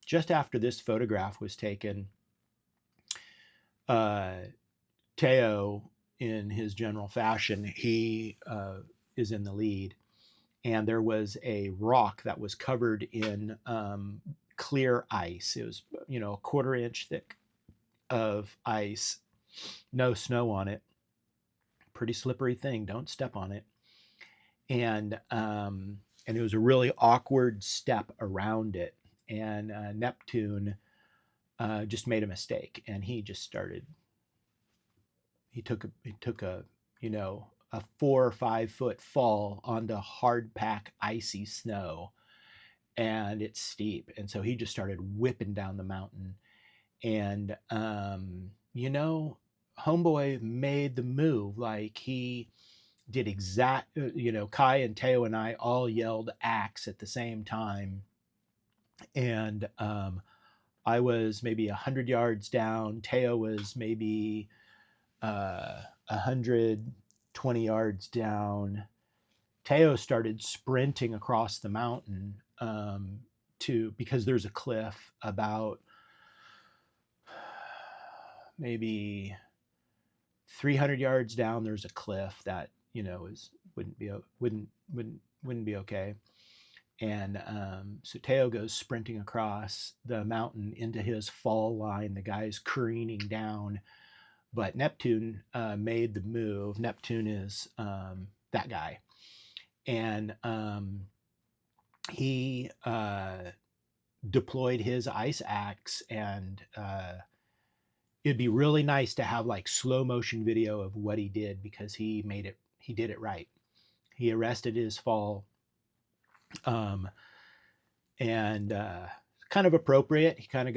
just after this photograph was taken, uh, Teo, in his general fashion, he is in the lead, and there was a rock that was covered in clear ice. It was, you know, a quarter-inch thick of ice, no snow on it. Pretty slippery thing. Don't step on it. And it was a really awkward step around it. And Neptune just made a mistake, and he just started. He took a, you know, a 4 or 5 foot fall onto hard pack icy snow, and it's steep, and so he just started whipping down the mountain. And you know, homeboy made the move. Like, he did exact, you know, Kai and Teo and I all yelled axe at the same time. And I was maybe 100 yards down. Teo was maybe 120 yards down. Teo started sprinting across the mountain to, because there's a cliff about maybe 300 yards down. There's a cliff that, you know, is wouldn't be okay. And so Teo goes sprinting across the mountain into his fall line. The guy's careening down, but Neptune made the move. Neptune is that guy, and he deployed his ice axe. And it'd be really nice to have like slow motion video of what he did, because he did it right. He arrested his fall. Um, and kind of appropriate. He kind of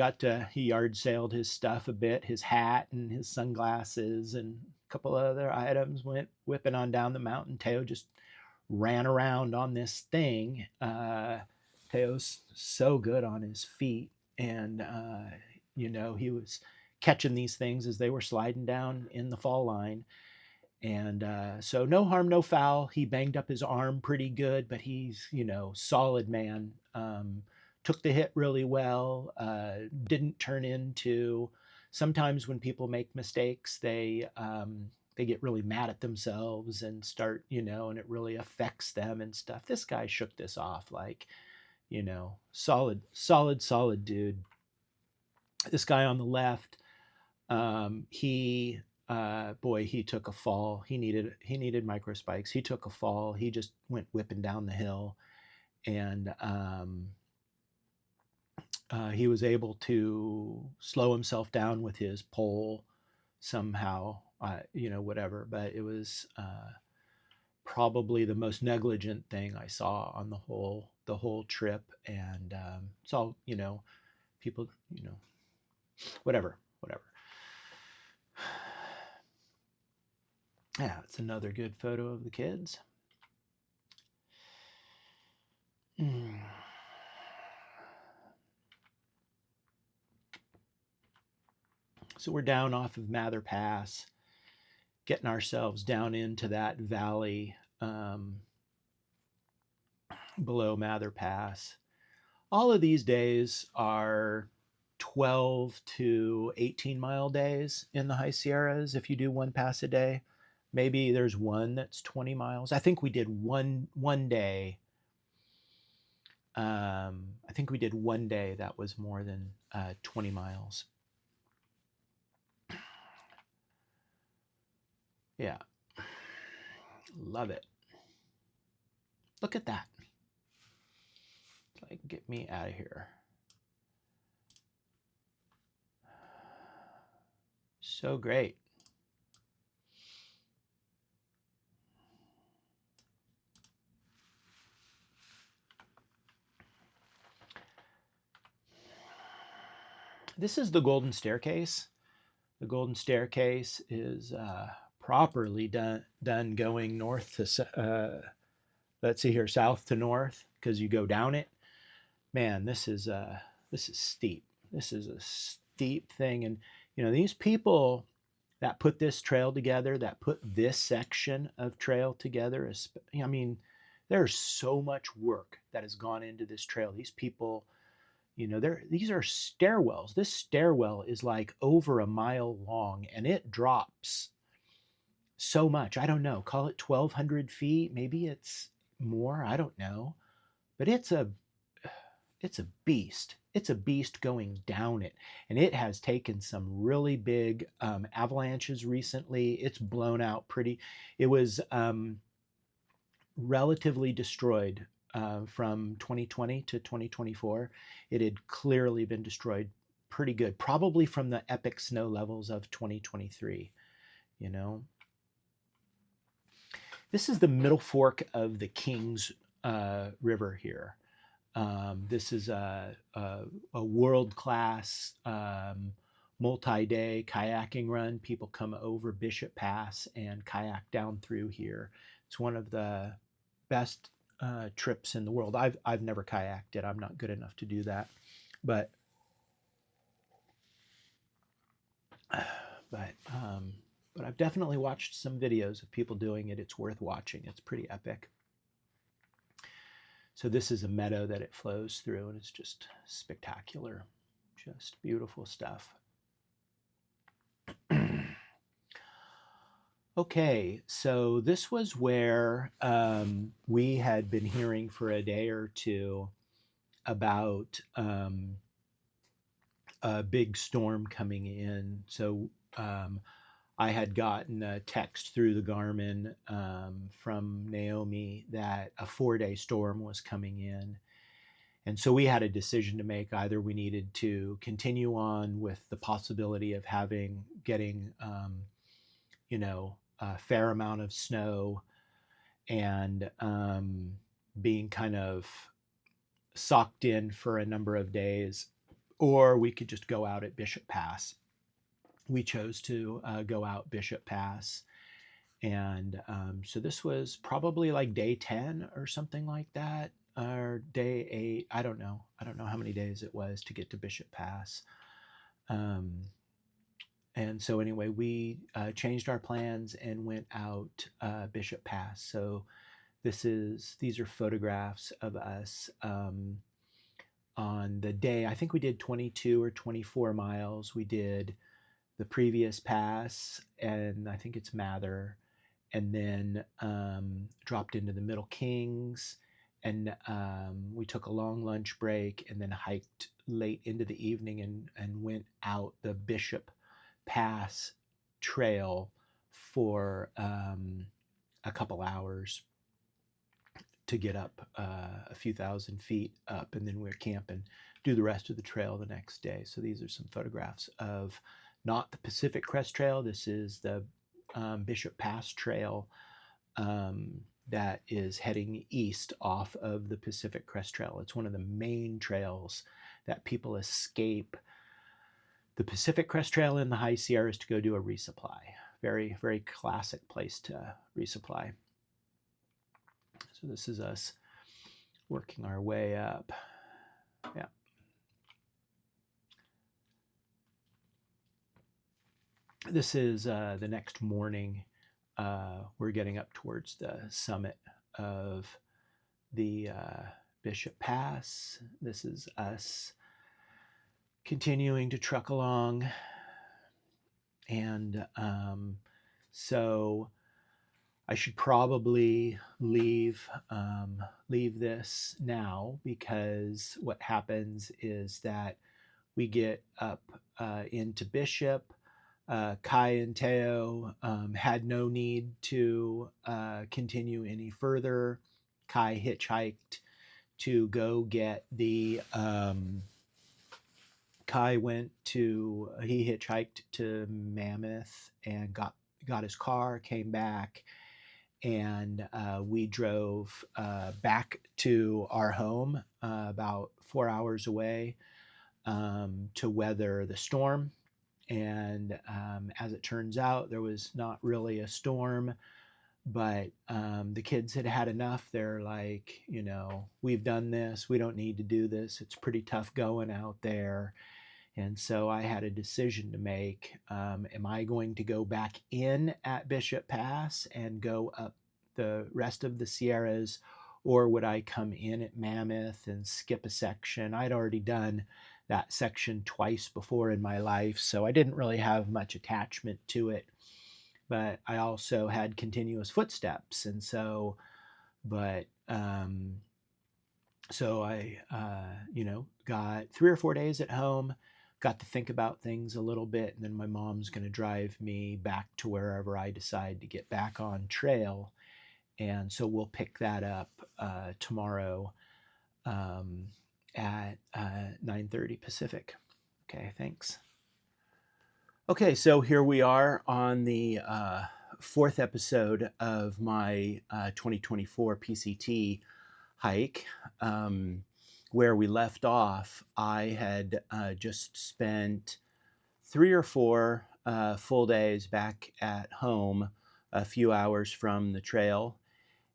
he yard sailed his stuff a bit, his hat and his sunglasses and a couple of other items, went whipping on down the mountain. Teo just ran around on this thing. Teo's so good on his feet, and you know, he was catching these things as they were sliding down in the fall line. And so no harm, no foul. He banged up his arm pretty good, but he's, you know, solid man. Took the hit really well. Didn't turn into. Sometimes when people make mistakes, they get really mad at themselves and start, you know, and it really affects them and stuff. This guy shook this off like, you know, solid dude. This guy on the left, he boy, he took a fall. He needed micro spikes. He took a fall. He just went whipping down the hill, and he was able to slow himself down with his pole somehow. You know, whatever. But it was probably the most negligent thing I saw on the whole trip. And it's all, you know, people, you know, whatever. Yeah, it's another good photo of the kids. So we're down off of Mather Pass, getting ourselves down into that valley below Mather Pass. All of these days are 12 to 18-mile days in the High Sierras if you do one pass a day. Maybe there's one that's 20 miles. I think we did one day. I think we did one day that was more than 20 miles. Yeah. Love it. Look at that. Like, get me out of here. So great. This is the Golden Staircase. The Golden Staircase is properly done going north to, let's see here, south to north, because you go down it. Man, this is steep. This is a steep thing. And, you know, these people that put this trail together, that put this section of trail together, I mean, there's so much work that has gone into this trail. These people, you know, these are stairwells. This stairwell is like over a mile long, and it drops so much. I don't know. Call it 1,200 feet. Maybe it's more. I don't know. But it's a beast. It's a beast going down it, and it has taken some really big avalanches recently. It's blown out pretty. It was relatively destroyed from 2020 to 2024. It had clearly been destroyed pretty good, probably from the epic snow levels of 2023. You know, this is the middle fork of the Kings River here. This is a world-class multi-day kayaking run. People come over Bishop Pass and kayak down through here. It's one of the best trips in the world. I've never kayaked it. I'm not good enough to do that, but I've definitely watched some videos of people doing it. It's worth watching. It's pretty epic. So this is a meadow that it flows through, and it's just spectacular, just beautiful stuff. Okay, so this was where we had been hearing for a day or two about a big storm coming in. So I had gotten a text through the Garmin from Naomi that a 4-day storm was coming in. And so we had a decision to make. Either we needed to continue on with the possibility of getting you know, a fair amount of snow and being kind of socked in for a number of days, or we could just go out at Bishop Pass. We chose to go out Bishop Pass. And so this was probably like day 10 or something like that, or day 8. I don't know how many days it was to get to Bishop Pass. And so anyway, we changed our plans and went out Bishop Pass. So these are photographs of us on the day. I think we did 22 or 24 miles. We did the previous pass, and I think it's Mather, and then dropped into the Middle Kings, and we took a long lunch break, and then hiked late into the evening and went out the Bishop Pass trail for a couple hours to get up a few thousand feet up, and then we're camping, do the rest of the trail the next day. So these are some photographs of not the Pacific Crest Trail. This is the Bishop Pass Trail that is heading east off of the Pacific Crest Trail. It's one of the main trails that people escape the Pacific Crest Trail in the High Sierras to go do a resupply. Very, very classic place to resupply. So this is us working our way up. Yeah. This is the next morning. We're getting up towards the summit of the Bishop Pass. This is us continuing to truck along. And so I should probably leave this now, because what happens is that we get up into Bishop. Kai and Teo had no need to continue any further. Kai hitchhiked to go get the. He hitchhiked to Mammoth and got his car, came back, and we drove back to our home about 4 hours away to weather the storm. And as it turns out, there was not really a storm, but the kids had had enough. They're like, we've done this. We don't need to do this. It's pretty tough going out there. And so I had a decision to make. Am I going to go back in at Bishop Pass and go up the rest of the Sierras, or would I come in at Mammoth and skip a section? I'd already done that section twice before in my life, so I didn't really have much attachment to it. But I also had continuous footsteps, and so, so I, got 3 or 4 days at home, got to think about things a little bit, and then my mom's going to drive me back to wherever I decide to get back on trail. And so we'll pick that up tomorrow at 9:30 Pacific. Okay, thanks. Okay, so here we are on the 4th episode of my 2024 PCT hike. Where we left off, I had just spent 3 or 4 full days back at home, a few hours from the trail.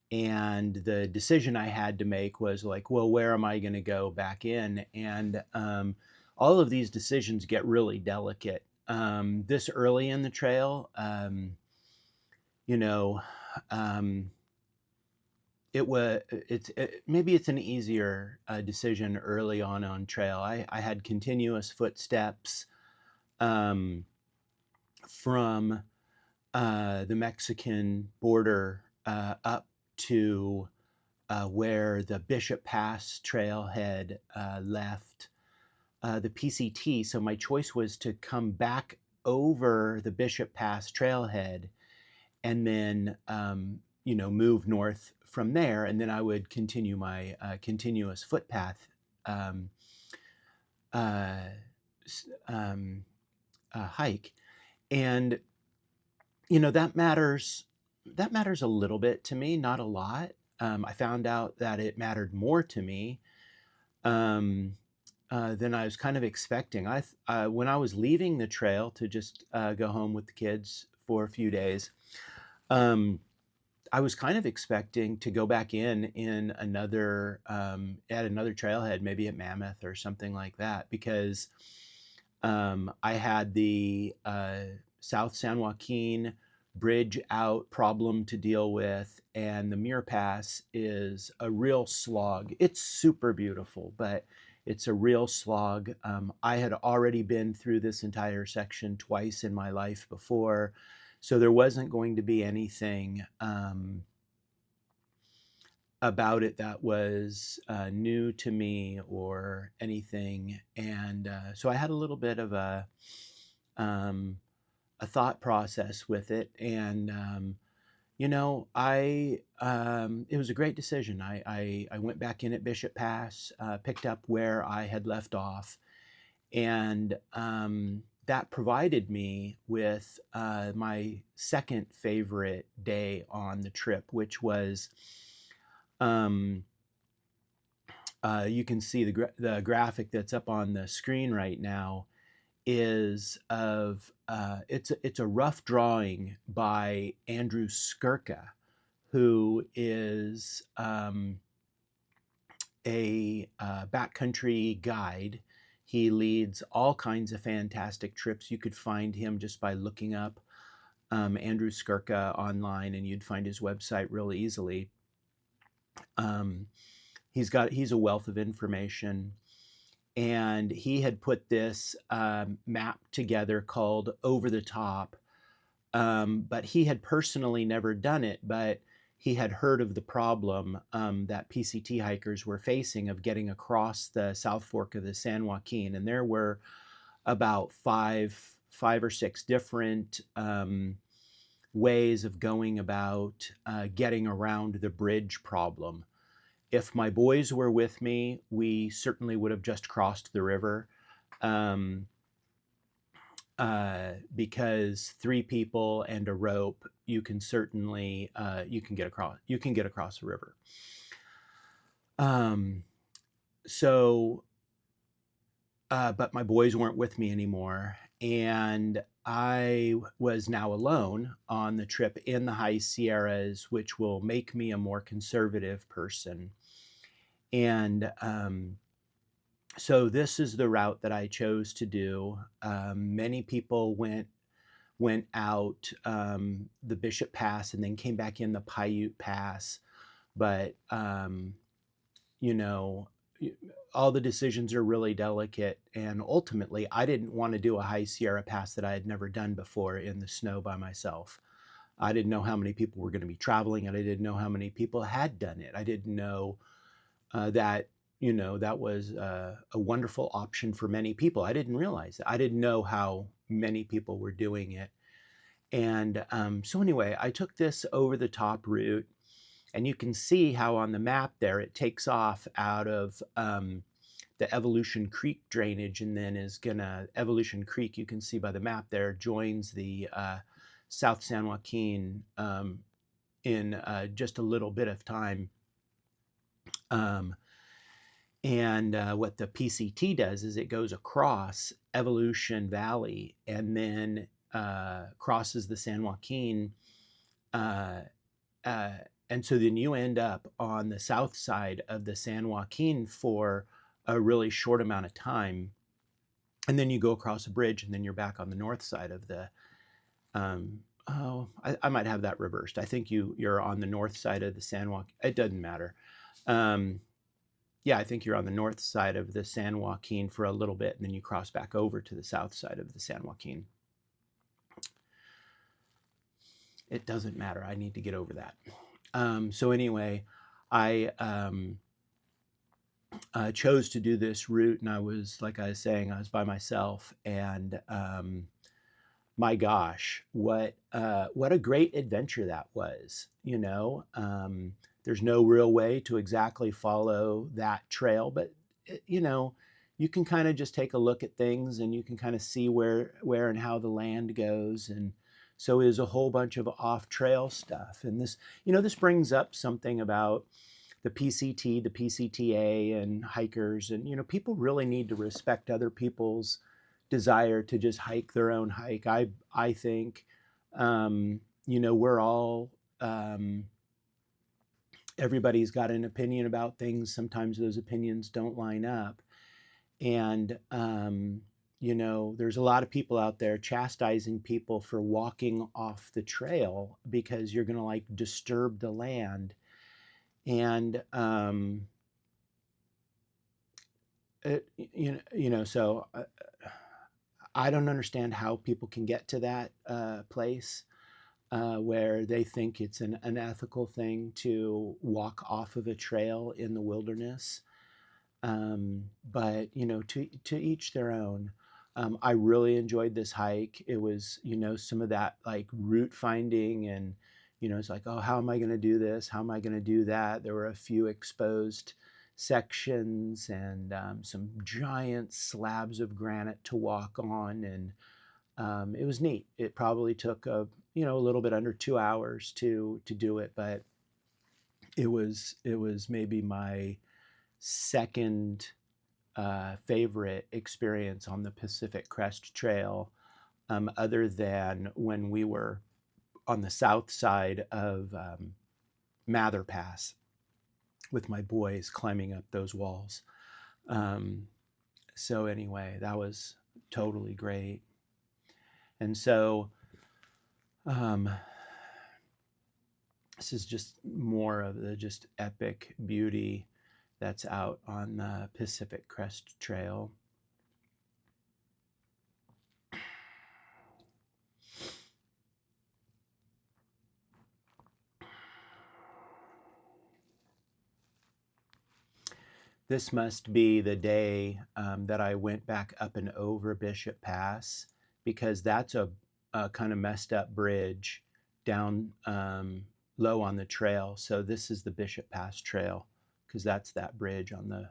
And the decision I had to make was like, well, where am I going to go back in? And all of these decisions get really delicate. This early in the trail, maybe it's an easier decision early on trail. I had continuous footsteps from the Mexican border up to where the Bishop Pass trailhead left the PCT. So my choice was to come back over the Bishop Pass trailhead and then move north from there, and then I would continue my continuous footpath hike. And that matters a little bit to me, not a lot. I found out that it mattered more to me than I was kind of expecting. When I was leaving the trail to just go home with the kids for a few days, I was kind of expecting to go back in another at another trailhead, maybe at Mammoth or something like that, because I had the South San Joaquin bridge out problem to deal with, and the Muir Pass is a real slog. It's super beautiful, but it's a real slog. I had already been through this entire section twice in my life before, so there wasn't going to be anything about it that was new to me or anything. And so I had a little bit of a thought process with it. And, it was a great decision. I went back in at Bishop Pass, picked up where I had left off, and that provided me with my second favorite day on the trip, which was, you can see the graphic that's up on the screen right now is of, it's a rough drawing by Andrew Skirka, who is a backcountry guide He leads all kinds of fantastic trips. You could find him just by looking up Andrew Skirka online, and you'd find his website real easily. Um, he's a wealth of information, and he had put this map together called Over the Top. But he had personally never done it, but he had heard of the problem that PCT hikers were facing of getting across the South Fork of the San Joaquin. And there were about five or six different ways of going about getting around the bridge problem. If my boys were with me, we certainly would have just crossed the river. Because three people and a rope, you can certainly you can get across the river. So, but my boys weren't with me anymore, and I was now alone on the trip in the high Sierras, which will make me a more conservative person. And so this is the route that I chose to do. Many people went out the Bishop Pass and then came back in the Paiute Pass. But, you know, all the decisions are really delicate. And ultimately, I didn't want to do a high Sierra Pass that I had never done before in the snow by myself. I didn't know how many people were going to be traveling, and I didn't know how many people had done it. I didn't know that, that was a wonderful option for many people. I didn't realize it. I didn't know how many people were doing it. And so anyway, I took this over the top route, and you can see how on the map there it takes off out of the Evolution Creek drainage, and then Evolution Creek, you can see by the map there, joins the South San Joaquin in just a little bit of time. And what the PCT does is it goes across Evolution Valley and then crosses the San Joaquin. And so then you end up on the south side of the San Joaquin for a really short amount of time. And then you go across a bridge, and then you're back on the north side of the. I might have that reversed. I think you're on the north side of the San Joaquin. It doesn't matter. Yeah, I think you're on the north side of the San Joaquin for a little bit, and then you cross back over to the south side of the San Joaquin. It doesn't matter. I need to get over that. So anyway, I chose to do this route, and I was, like I was saying, I was by myself, and my gosh, what a great adventure that was. There's no real way to exactly follow that trail, but you can kind of just take a look at things, and you can kind of see where and how the land goes. And so is a whole bunch of off-trail stuff. And this brings up something about the PCT, the PCTA, and hikers. And people really need to respect other people's desire to just hike their own hike. I think we're all everybody's got an opinion about things. Sometimes those opinions don't line up, and there's a lot of people out there chastising people for walking off the trail because you're going to disturb the land. And so I don't understand how people can get to that place where they think it's an unethical thing to walk off of a trail in the wilderness. But to each their own. I really enjoyed this hike. It was some of that route finding, and it's like, oh, how am I going to do this? How am I going to do that? There were a few exposed sections and some giant slabs of granite to walk on, and it was neat. It probably took a little bit under 2 hours to do it, but it was maybe my second favorite experience on the Pacific Crest Trail, other than when we were on the south side of Mather Pass with my boys climbing up those walls. So anyway, that was totally great. And so um, this is just more of the just epic beauty that's out on the Pacific Crest Trail. This must be the day that I went back up and over Bishop Pass, because that's a kind of messed up bridge down low on the trail. So this is the Bishop Pass Trail, because that's that bridge on the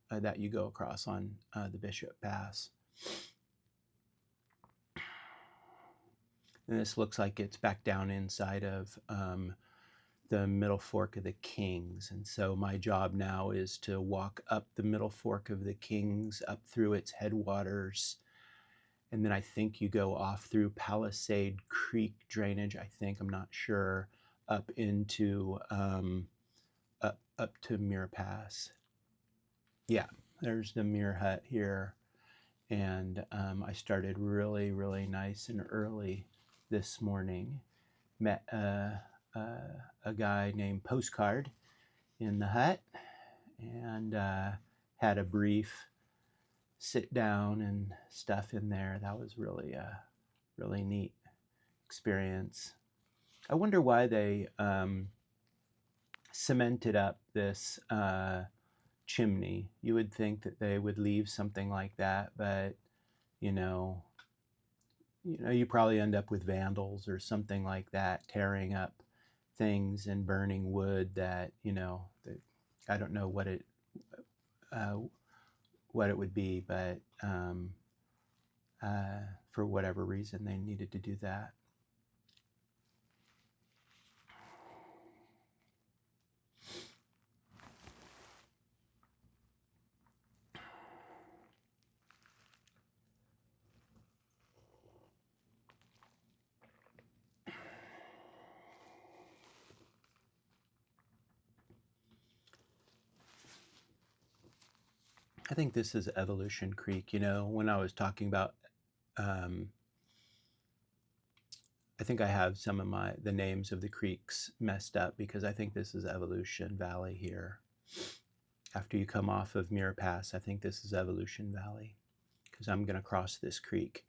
that you go across on the Bishop Pass. And this looks like it's back down inside of the middle fork of the Kings. And so my job now is to walk up the middle fork of the Kings, up through its headwaters. And then I think you go off through Palisade Creek drainage, I think, I'm not sure, up into up to Muir Pass. Yeah, there's the Muir Hut here. And I started really, really nice and early this morning. Met a guy named Postcard in the hut, and had a brief sit down and stuff in there. That was really a really neat experience. I wonder why they cemented up this chimney. You would think that they would leave something like that, but you know, you probably end up with vandals or something like that tearing up things and burning wood that that I don't know uh, what it would be, but for whatever reason they needed to do that. I think this is Evolution Creek. When I was talking about, um, I think I have some of the names of the creeks messed up, because I think this is Evolution Valley here. After you come off of Muir Pass, I think this is Evolution Valley, because I'm going to cross this creek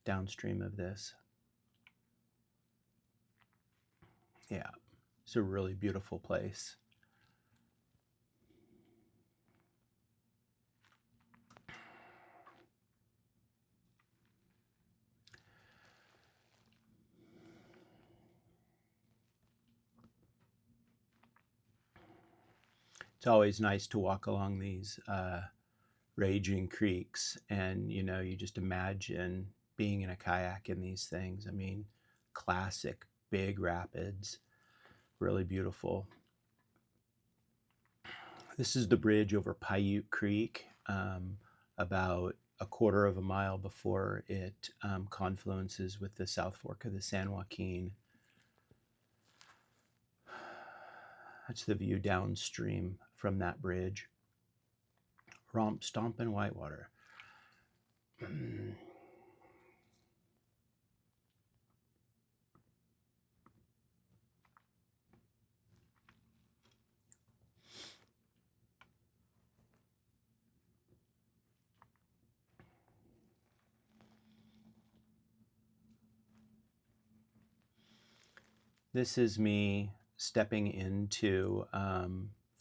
downstream of this. Yeah, it's a really beautiful place. It's always nice to walk along these raging creeks, and you just imagine being in a kayak in these things. I mean, classic big rapids, really beautiful. This is the bridge over Paiute Creek, about a quarter of a mile before it confluences with the South Fork of the San Joaquin. That's the view downstream from that bridge. Romp, Stomp, and Whitewater. This is me stepping into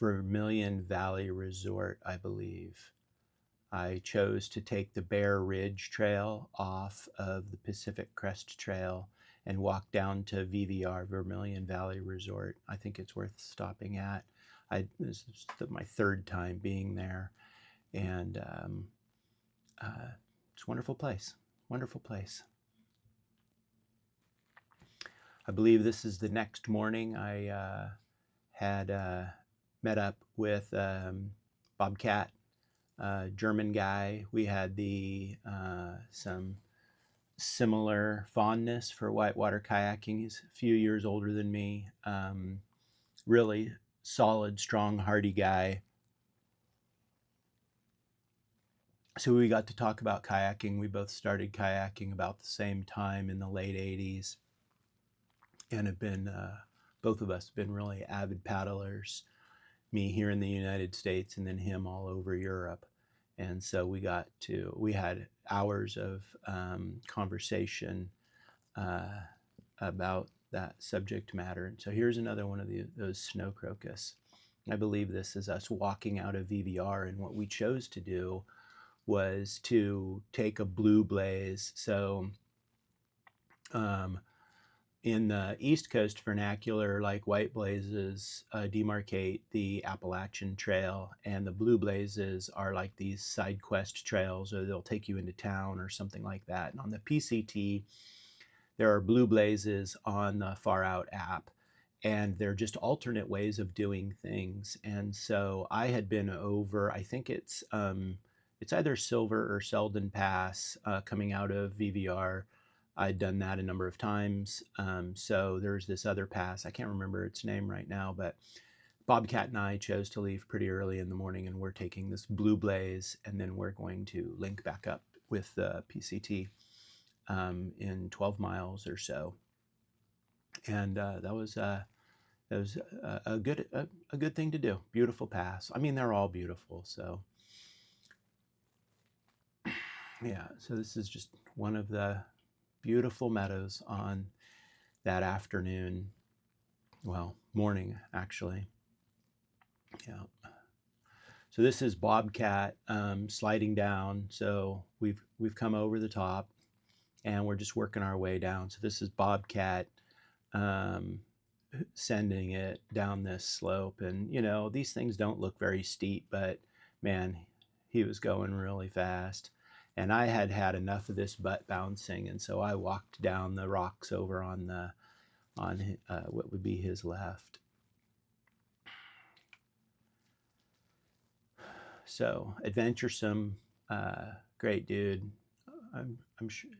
Vermilion Valley Resort, I believe. I chose to take the Bear Ridge Trail off of the Pacific Crest Trail and walk down to VVR, Vermilion Valley Resort. I think it's worth stopping at. This is my third time being there, and it's a wonderful place. Wonderful place. I believe this is the next morning. I had met up with Bobcat, German guy. We had some similar fondness for whitewater kayaking. He's a few years older than me. Really solid, strong, hardy guy. So we got to talk about kayaking. We both started kayaking about the same time in the late 80s, and have been, both of us have been really avid paddlers, me here in the United States and then him all over Europe. And so we had hours of conversation uh, about that subject matter. And so here's another one of those snow crocus. I believe this is us walking out of VVR, and what we chose to do was to take a blue blaze. So um, in the East Coast vernacular, like white blazes demarcate the Appalachian Trail, and the blue blazes are like these side quest trails, or they'll take you into town or something like that. And on the PCT, there are blue blazes on the Far Out app, and they're just alternate ways of doing things. And so I had been over, I think it's either Silver or Selden Pass coming out of VVR. I'd done that a number of times. So there's this other pass. I can't remember its name right now, but Bobcat and I chose to leave pretty early in the morning, and we're taking this blue blaze, and then we're going to link back up with the PCT in 12 miles or so. And that was a good thing to do. Beautiful pass. I mean, they're all beautiful. So yeah. So this is just one of the beautiful meadows on that afternoon. Well, morning actually. Yeah. So this is Bobcat sliding down. So we've come over the top, and we're just working our way down. So this is Bobcat um, sending it down this slope. And, you know, these things don't look very steep, but man, he was going really fast. And I had had enough of this butt bouncing. And so I walked down the rocks over on what would be his left. So adventuresome, great dude. I'm sure,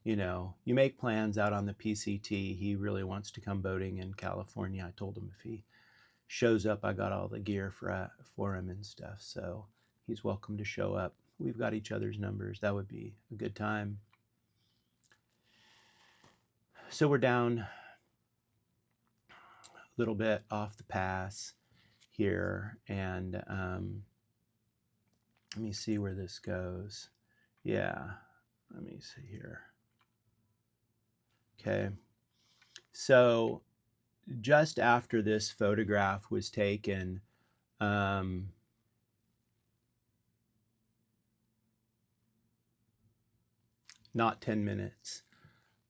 you know, you make plans out on the PCT. He really wants to come boating in California. I told him if he shows up, I got all the gear for him and stuff. So he's welcome to show up. We've got each other's numbers. That would be a good time. So we're down a little bit off the pass here, and let me see where this goes. Yeah, let me see here. Okay, so just after this photograph was taken, not 10 minutes,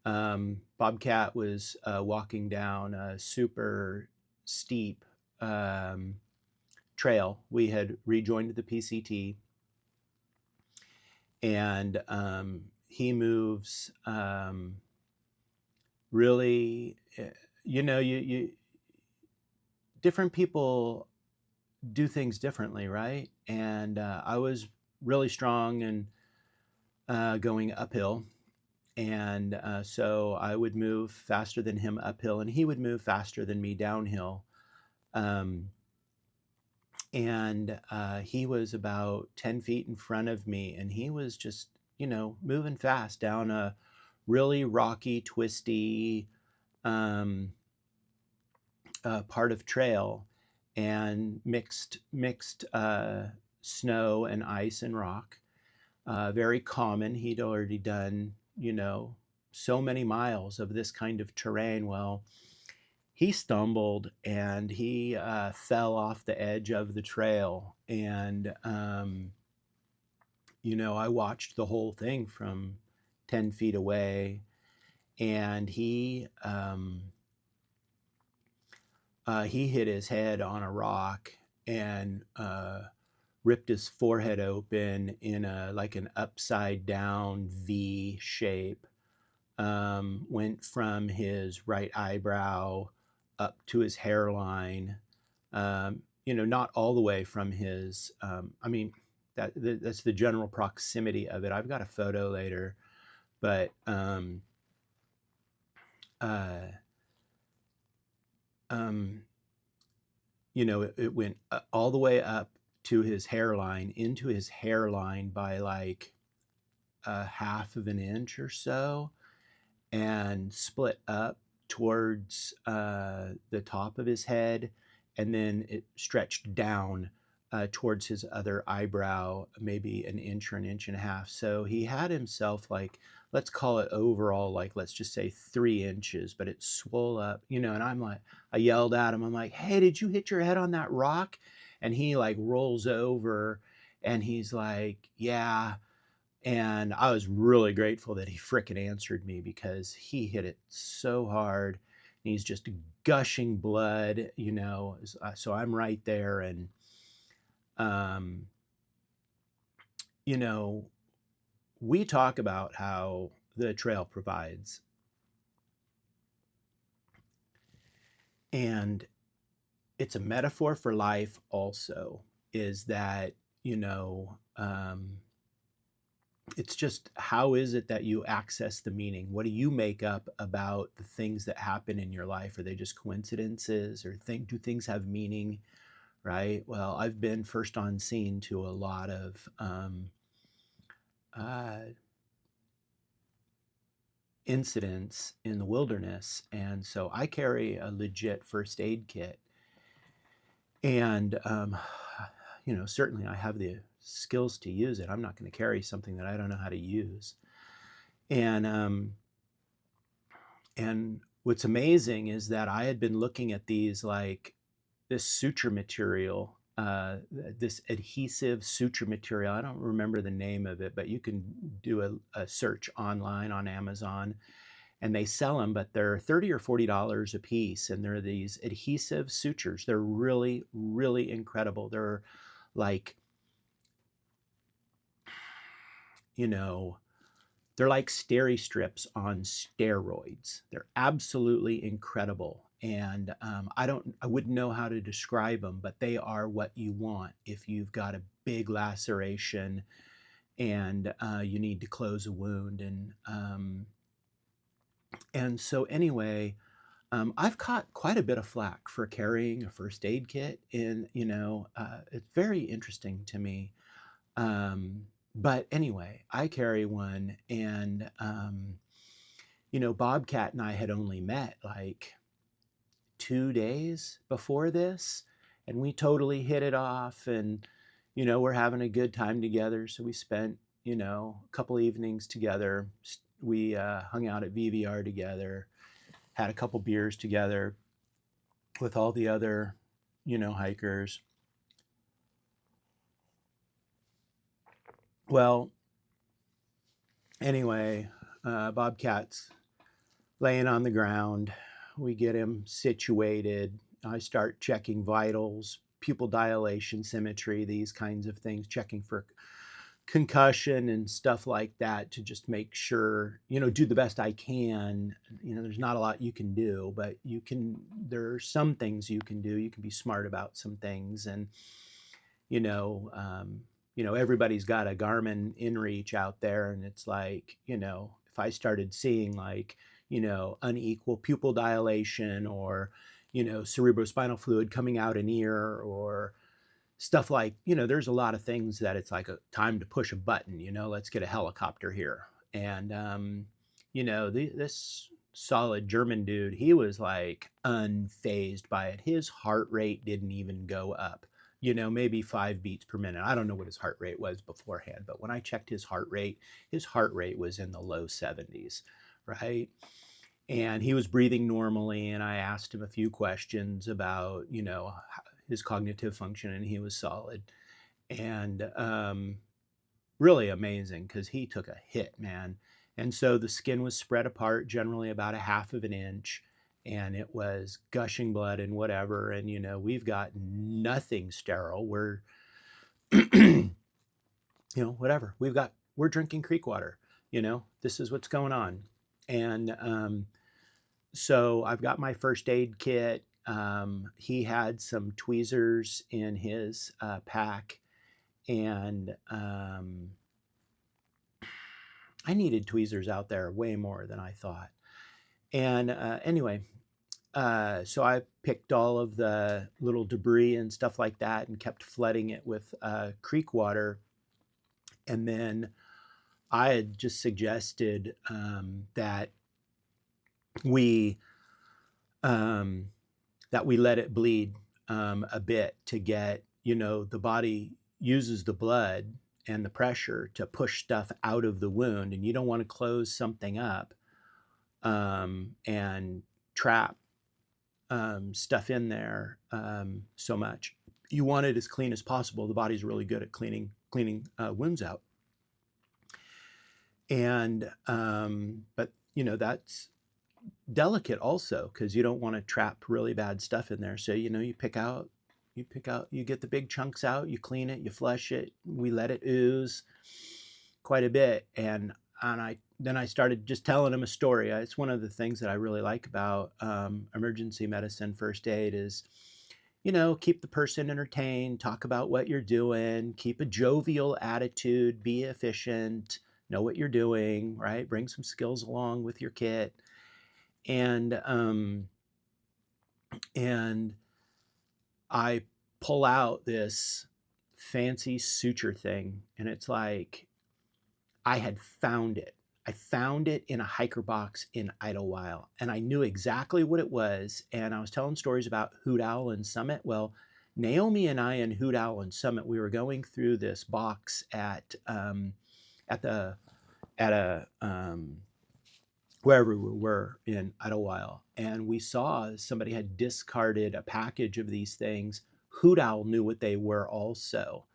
Bobcat was walking down a super steep trail. We had rejoined the PCT, and he moves really, you know, you different people do things differently, right? And I was really strong and going uphill. And so I would move faster than him uphill, and he would move faster than me downhill. Um, and he was about 10 feet in front of me, and he was just, you know, moving fast down a really rocky, twisty part of trail, and mixed snow and ice and rock. Very common. He'd already done, you know, so many miles of this kind of terrain. Well, he stumbled, and he fell off the edge of the trail. And, you know, I watched the whole thing from 10 feet away, and he hit his head on a rock, and ripped his forehead open in a like an upside down V shape. Went from his right eyebrow up to his hairline. You know, not all the way from his. I mean, that's the general proximity of it. I've got a photo later, but uh, um, you know, it went all the way up to his hairline, into his hairline by like a half of an inch or so, and split up towards the top of his head, and then it stretched down towards his other eyebrow, maybe an inch or an inch and a half. So he had himself like, let's call it overall, like, let's just say 3 inches, but it swole up, and I'm like, I yelled at him, I'm like, hey, did you hit your head on that rock? And he like rolls over and he's like, yeah. And I was really grateful that he frickin' answered me, because he hit it so hard. And he's just gushing blood, So I'm right there. And, um, you know, we talk about how the trail provides. And it's a metaphor for life also, is that, you know, um, it's just, how is it that you access the meaning? What do you make up about the things that happen in your life? Are they just coincidences, or do things have meaning? Right. Well, I've been first on scene to a lot of uh, incidents in the wilderness, and so I carry a legit first aid kit. And certainly I have the skills to use it. I'm not going to carry something that I don't know how to use. And what's amazing is that I had been looking at these, like, this suture material, this adhesive suture material. I don't remember the name of it, but you can do a search online on Amazon, and they sell them, but they're $30 or $40 a piece. And they're these adhesive sutures. They're really, really incredible. They're like, you know, they're like steri strips on steroids. They're absolutely incredible. And I wouldn't know how to describe them, but they are what you want if you've got a big laceration and you need to close a wound. And so anyway, I've caught quite a bit of flack for carrying a first aid kit. It's very interesting to me. Um, but anyway, I carry one, and Bobcat and I had only met like 2 days before this, and we totally hit it off, and we're having a good time together. So we spent a couple evenings together. We hung out at VVR together, had a couple beers together with all the other hikers. Well, anyway, Bobcat's laying on the ground. We get him situated. I start checking vitals, pupil dilation, symmetry, these kinds of things, checking for concussion and stuff like that, to just make sure, do the best I can. There's not a lot you can do, but there are some things you can do. You can be smart about some things. And, you know, um, everybody's got a Garmin InReach out there, and it's like, if I started seeing like, unequal pupil dilation, or, cerebrospinal fluid coming out an ear, or stuff like, there's a lot of things that it's like a time to push a button, let's get a helicopter here. And, this solid German dude, he was like unfazed by it. His heart rate didn't even go up, maybe 5 beats per minute. I don't know what his heart rate was beforehand, but when I checked his heart rate was in the low 70s, right? And he was breathing normally, and I asked him a few questions about, his cognitive function, and he was solid. And really amazing, because he took a hit, man. And so the skin was spread apart, generally about a half of an inch, and it was gushing blood and whatever. And we've got nothing sterile. We're whatever we're drinking creek water. This is what's going on. And so I've got my first aid kit. He had some tweezers in his pack, and I needed tweezers out there way more than I thought. And anyway, so I picked all of the little debris and stuff like that and kept flooding it with creek water. And then I had just suggested we um, that we let it bleed a bit to get, the body uses the blood and the pressure to push stuff out of the wound, and you don't want to close something up and trap stuff in there so much. You want it as clean as possible. The body's really good at cleaning wounds out, and but that's delicate also because you don't want to trap really bad stuff in there. So you get the big chunks out, you clean it, you flush it. We let it ooze quite a bit, and I started just telling him a story. It's one of the things that I really like about emergency medicine first aid is, keep the person entertained, talk about what you're doing, keep a jovial attitude, be efficient, know what you're doing, right? Bring some skills along with your kit, and and I pull out this fancy suture thing, and it's like I had found it. I found it in a hiker box in Idlewild, and I knew exactly what it was. And I was telling stories about Hoot Owl and Summit. Well, Naomi and I in Hoot Owl and Summit, we were going through this box at the at a wherever we were in Idlewild, and we saw somebody had discarded a package of these things. Hoot Owl knew what they were also.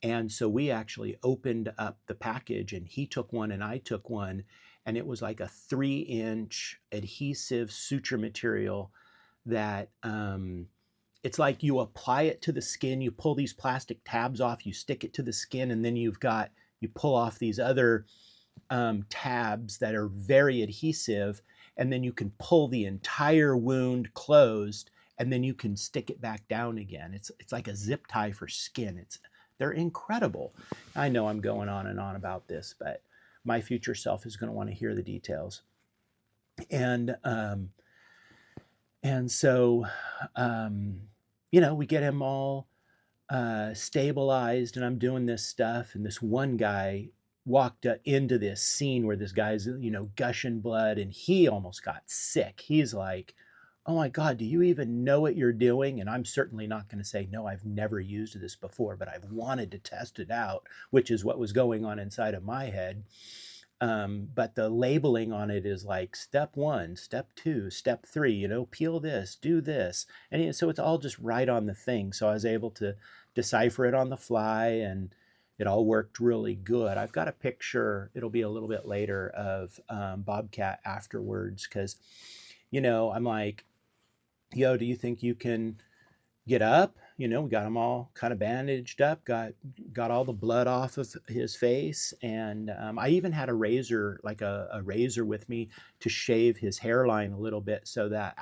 And so we actually opened up the package, and he took one and I took one, and it was like a 3-inch adhesive suture material that it's like you apply it to the skin, you pull these plastic tabs off, you stick it to the skin, and then you pull off these other tabs that are very adhesive, and then you can pull the entire wound closed, and then you can stick it back down again. It's like a zip tie for skin. They're incredible. I know I'm going on and on about this, but my future self is going to want to hear the details. And so we get him all stabilized, and I'm doing this stuff, and this one guy walked into this scene where this guy's gushing blood, and he almost got sick. He's like, oh my God, do you even know what you're doing? And I'm certainly not going to say, no, I've never used this before, but I've wanted to test it out, which is what was going on inside of my head. But the labeling on it is like step 1, step 2, step 3, peel this, do this. And so it's all just right on the thing. So I was able to decipher it on the fly, and it all worked really good. I've got a picture, it'll be a little bit later, of Bobcat afterwards, because, I'm like, yo, do you think you can get up? We got him all kind of bandaged up, got all the blood off of his face, and I even had a razor, like a razor with me to shave his hairline a little bit so that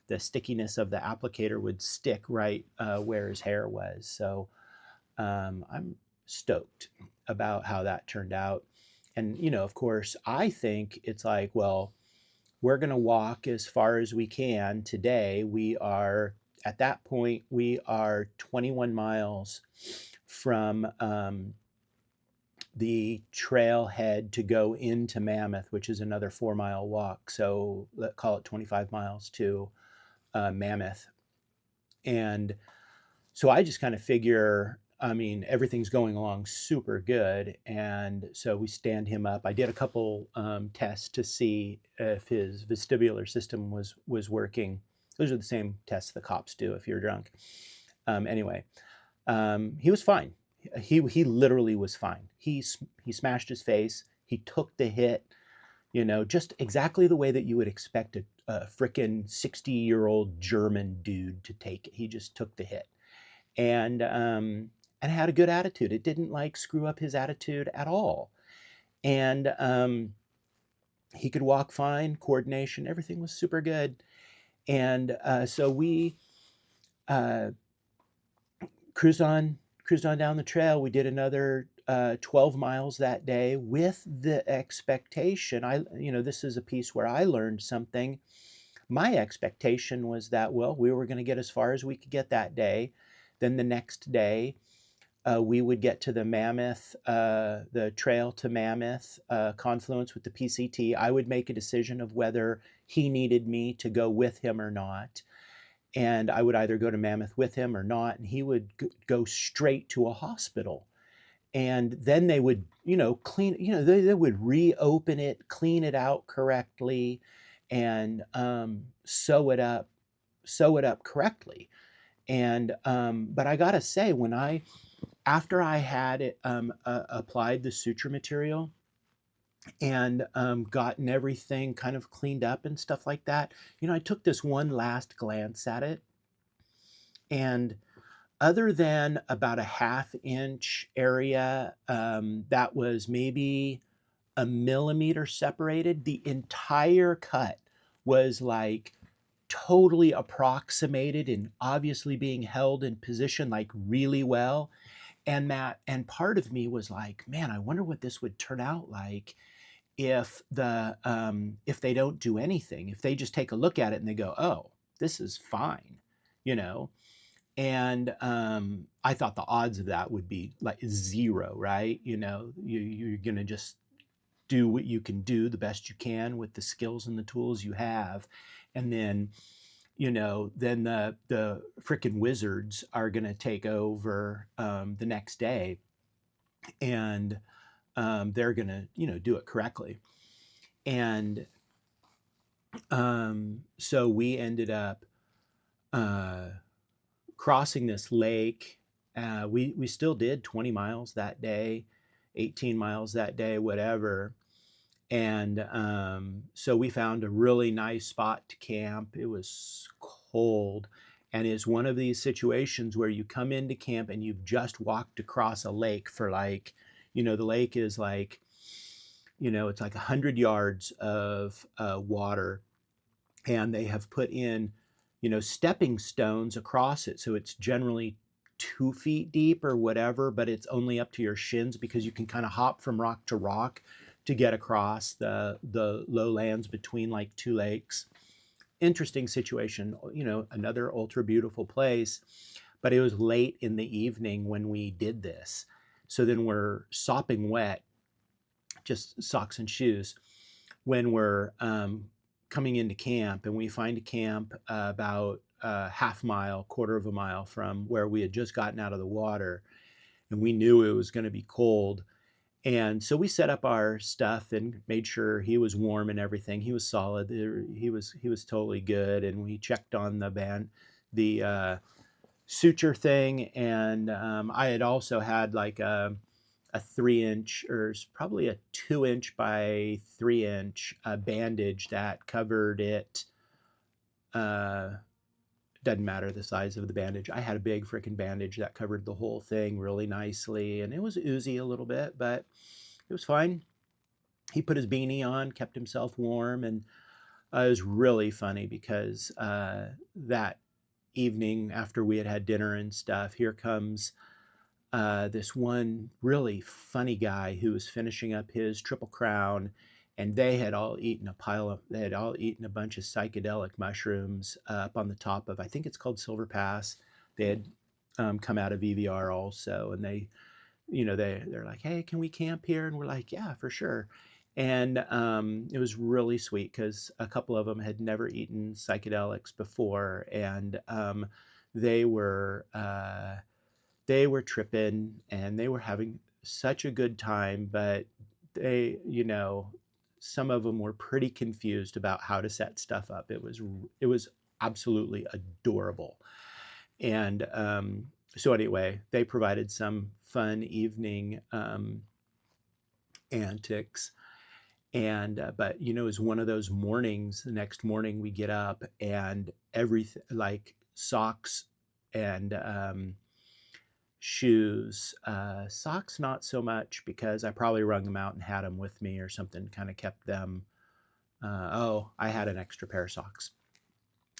the stickiness of the applicator would stick right where his hair was. So I'm stoked about how that turned out. And, of course, I think it's like, well, we're going to walk as far as we can today. At that point, we are 21 miles from the trailhead to go into Mammoth, which is another 4-mile walk. So let's call it 25 miles to Mammoth. And so I just kind of figure, everything's going along super good. And so we stand him up. I did a couple tests to see if his vestibular system was working. Those are the same tests the cops do if you're drunk. Anyway, he was fine. He literally was fine. He smashed his face. He took the hit, just exactly the way that you would expect a frickin' 60-year-old German dude to take it. He just took the hit. And had a good attitude. It didn't like screw up his attitude at all. And he could walk fine, coordination, everything was super good. And so we cruised on down the trail. We did another 12 miles that day with the expectation. This is a piece where I learned something. my expectation was that, well, we were going to get as far as we could get that day. Then the next day, we would get to the Mammoth, the trail to Mammoth confluence with the PCT. I would make a decision of whether he needed me to go with him or not. And I would either go to Mammoth with him or not. And he would go straight to a hospital. And then they would, clean, they would reopen it, clean it out correctly, and sew it up correctly. And but I gotta say, after I had applied the suture material and gotten everything kind of cleaned up and stuff like that, I took this one last glance at it, and other than about a ½ inch area that was maybe a millimeter separated, the entire cut was like totally approximated and obviously being held in position like really well. And part of me was like, man, I wonder what this would turn out like if they don't do anything, if they just take a look at it and they go, oh, this is fine, you know. And I thought the odds of that would be like zero, right? You're gonna just do what you can do the best you can with the skills and the tools you have, and then then the freaking wizards are going to take over the next day, and they're going to do it correctly. And so we ended up crossing this lake. We still did 20 miles that day, 18 miles that day, whatever. And so we found a really nice spot to camp. It was cold, and it's one of these situations where you come into camp and you've just walked across a lake for like, the lake is like, it's like 100 yards of water, and they have put in, stepping stones across it. So it's generally 2 feet deep or whatever, but it's only up to your shins because you can kind of hop from rock to rock to get across the lowlands between like two lakes. Interesting situation, another ultra beautiful place, but it was late in the evening when we did this. So then we're sopping wet, just socks and shoes, when we're coming into camp, and we find a camp about a half mile, quarter of a mile from where we had just gotten out of the water, and we knew it was going to be cold. And so we set up our stuff and made sure he was warm and everything. He was solid. He was totally good. And we checked on the suture thing. And I had also had like a 3 inch, or probably a 2 inch by 3 inch bandage that covered it. Doesn't matter the size of the bandage. I had a big freaking bandage that covered the whole thing really nicely, and it was oozy a little bit, but it was fine. He put his beanie on, kept himself warm, and it was really funny because that evening after we had had dinner and stuff, here comes this one really funny guy who was finishing up his Triple Crown, and they had all eaten a bunch of psychedelic mushrooms up on the top of, I think it's called Silver Pass. They had come out of EVR also, and they're like, hey, can we camp here? And we're like, yeah, for sure. And it was really sweet because a couple of them had never eaten psychedelics before, and they were tripping and they were having such a good time, but they, some of them were pretty confused about how to set stuff up. It was absolutely adorable. And so anyway, they provided some fun evening antics. And but it was one of those mornings. The next morning we get up and everything, like socks and shoes, socks not so much, because I probably wrung them out and had them with me or something, kind of kept them. I had an extra pair of socks,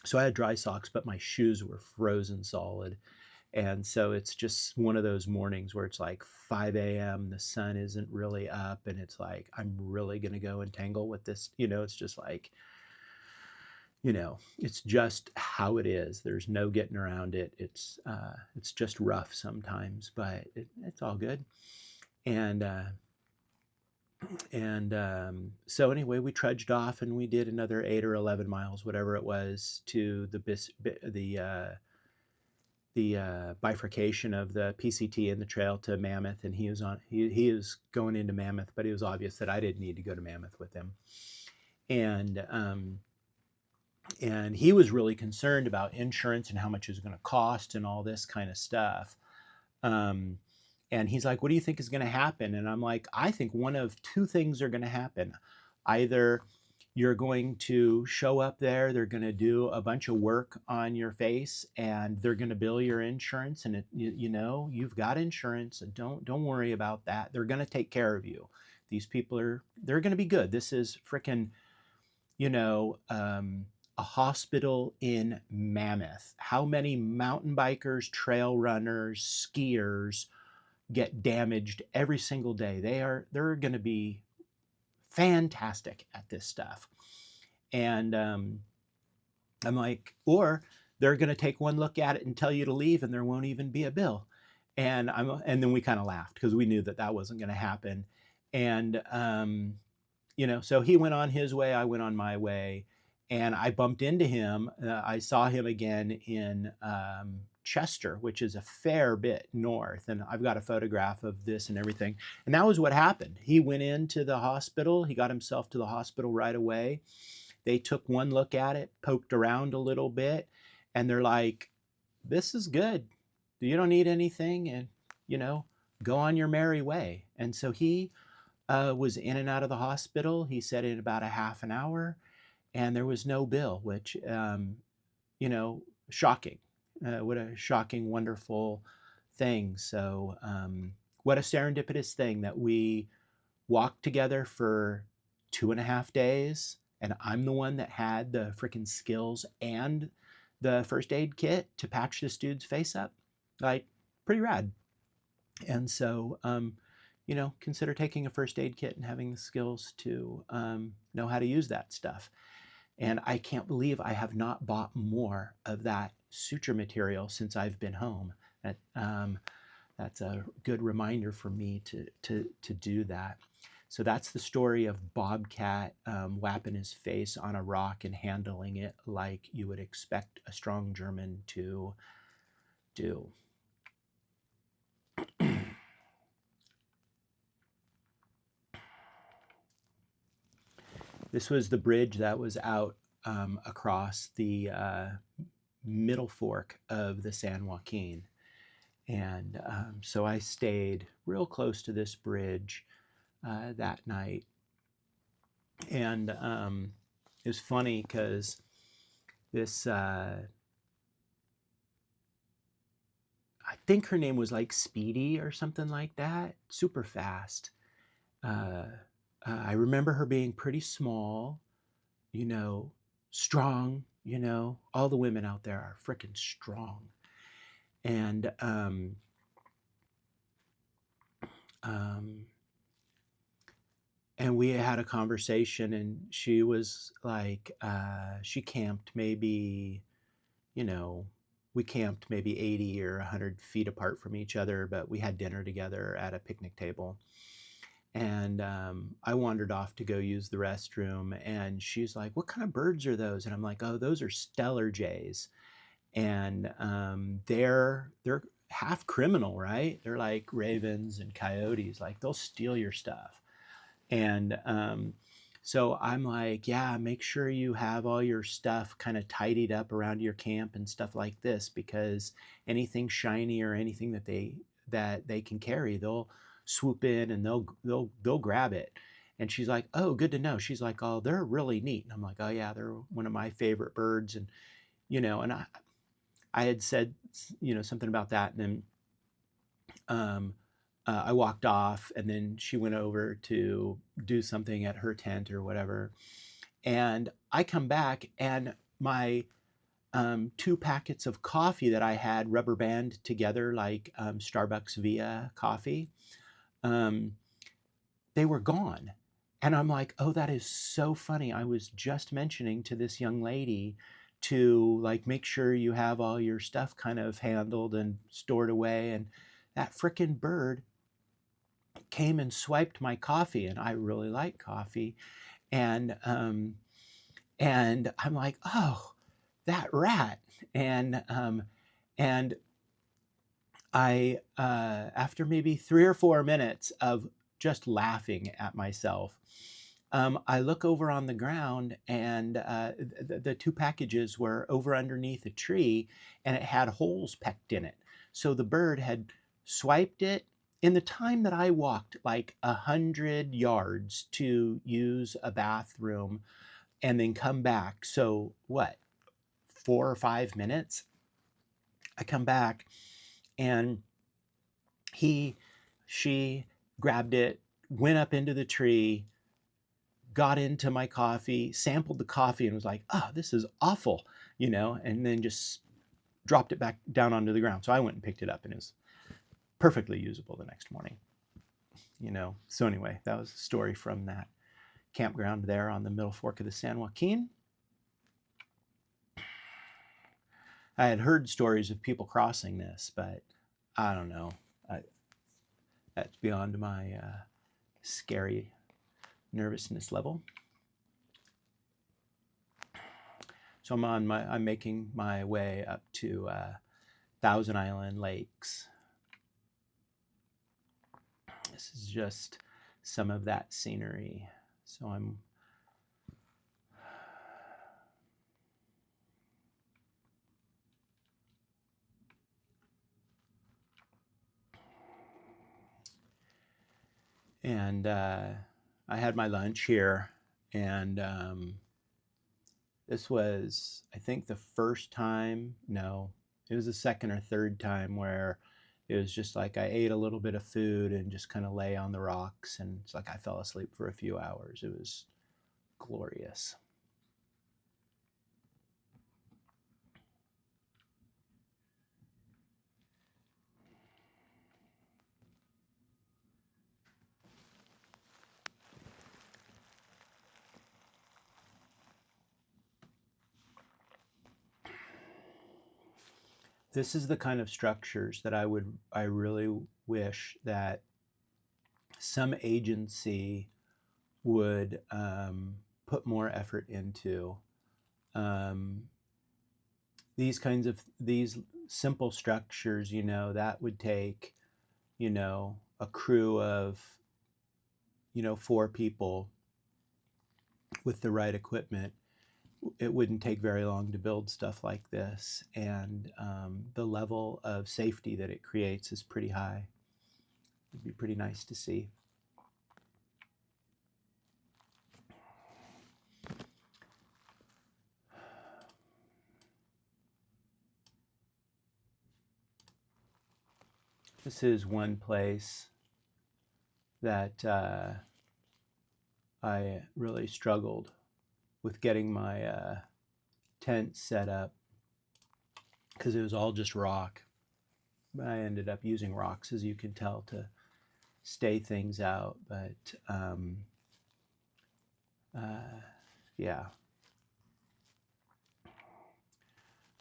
so I had dry socks, but my shoes were frozen solid. And so it's just one of those mornings where it's like 5 a.m., the sun isn't really up, and it's like, I'm really going to go and tangle with this. It's just like, it's just how it is. There's no getting around it. It's just rough sometimes, but it's all good. And so anyway, we trudged off and we did another 8 or 11 miles, whatever it was, to the bifurcation of the PCT and the trail to Mammoth. And he was going into Mammoth, but it was obvious that I didn't need to go to Mammoth with him. And he was really concerned about insurance and how much it was going to cost and all this kind of stuff. And he's like, what do you think is going to happen? And I'm like, I think one of two things are going to happen. Either you're going to show up there, they're going to do a bunch of work on your face, and they're going to bill your insurance, and you've got insurance, and don't worry about that. They're going to take care of you. These people they're going to be good. This is freaking, a hospital in Mammoth. How many mountain bikers, trail runners, skiers get damaged every single day? They're going to be fantastic at this stuff. And I'm like, or they're going to take one look at it and tell you to leave, and there won't even be a bill. And then we kind of laughed because we knew that wasn't going to happen. And so he went on his way, I went on my way, and I bumped into him. I saw him again in Chester, which is a fair bit north, and I've got a photograph of this and everything. And that was what happened. He went into the hospital. He got himself to the hospital right away. They took one look at it, poked around a little bit, and they're like, this is good. You don't need anything, and, go on your merry way. And so he was in and out of the hospital. He said in about a half an hour, and there was no bill, which, shocking. What a shocking, wonderful thing. So what a serendipitous thing that we walked together for 2.5 days, and I'm the one that had the freaking skills and the first aid kit to patch this dude's face up. Like, pretty rad. And so, consider taking a first aid kit and having the skills to know how to use that stuff. And I can't believe I have not bought more of that suture material since I've been home. That's a good reminder for me to do that. So that's the story of Bobcat whapping his face on a rock and handling it like you would expect a strong German to do. This was the bridge that was out across the middle fork of the San Joaquin. And so I stayed real close to this bridge that night. And it was funny because this, I think her name was like Speedy or something like that, super fast. I remember her being pretty small, strong, all the women out there are freaking strong. And and we had a conversation, and she was like, she camped maybe, we camped maybe 80 or 100 feet apart from each other, but we had dinner together at a picnic table. And I wandered off to go use the restroom, and she's like, what kind of birds are those? And I'm like, oh, those are Stellar Jays. And they're half criminal, right? They're like ravens and coyotes, like they'll steal your stuff. And so I'm like, yeah, make sure you have all your stuff kind of tidied up around your camp and stuff like this, because anything shiny or anything that they can carry, they'll swoop in and they'll grab it. And she's like, oh, good to know. She's like, oh, they're really neat. And I'm like, oh yeah, they're one of my favorite birds. And and I had said something about that, and then I walked off, and then she went over to do something at her tent or whatever. And I come back, and my 2 packets of coffee that I had rubber band together like Starbucks Via coffee, they were gone. And I'm like, oh, that is so funny. I was just mentioning to this young lady to like make sure you have all your stuff kind of handled and stored away. And that frickin' bird came and swiped my coffee, and I really like coffee. And and I'm like, oh, that rat. And after maybe 3 or 4 minutes of just laughing at myself, I look over on the ground, and the two packages were over underneath a tree, and it had holes pecked in it. So the bird had swiped it in the time that I walked like 100 yards to use a bathroom and then come back. So what, 4 or 5 minutes? I come back, and she grabbed it, went up into the tree, got into my coffee, sampled the coffee, and was like, oh, this is awful, and then just dropped it back down onto the ground. So I went and picked it up, and it was perfectly usable the next morning. So anyway, that was a story from that campground there on the Middle Fork of the San Joaquin. I had heard stories of people crossing this, but I don't know. That's beyond my scary nervousness level. So I'm making my way up to Thousand Island Lakes. This is just some of that scenery. So I'm and I had my lunch here, and this was, I think, the first time. No, it was the second or third time where it was just like I ate a little bit of food and just kind of lay on the rocks, and it's like I fell asleep for a few hours. It was glorious. This is the kind of structures that I really wish that some agency would put more effort into. Um, these simple structures, that would take, a crew of, 4 people with the right equipment. It wouldn't take very long to build stuff like this, and the level of safety that it creates is pretty high. It'd be pretty nice to see. This is one place that I really struggled with getting my tent set up because it was all just rock. But I ended up using rocks, as you can tell, to stay things out. But yeah.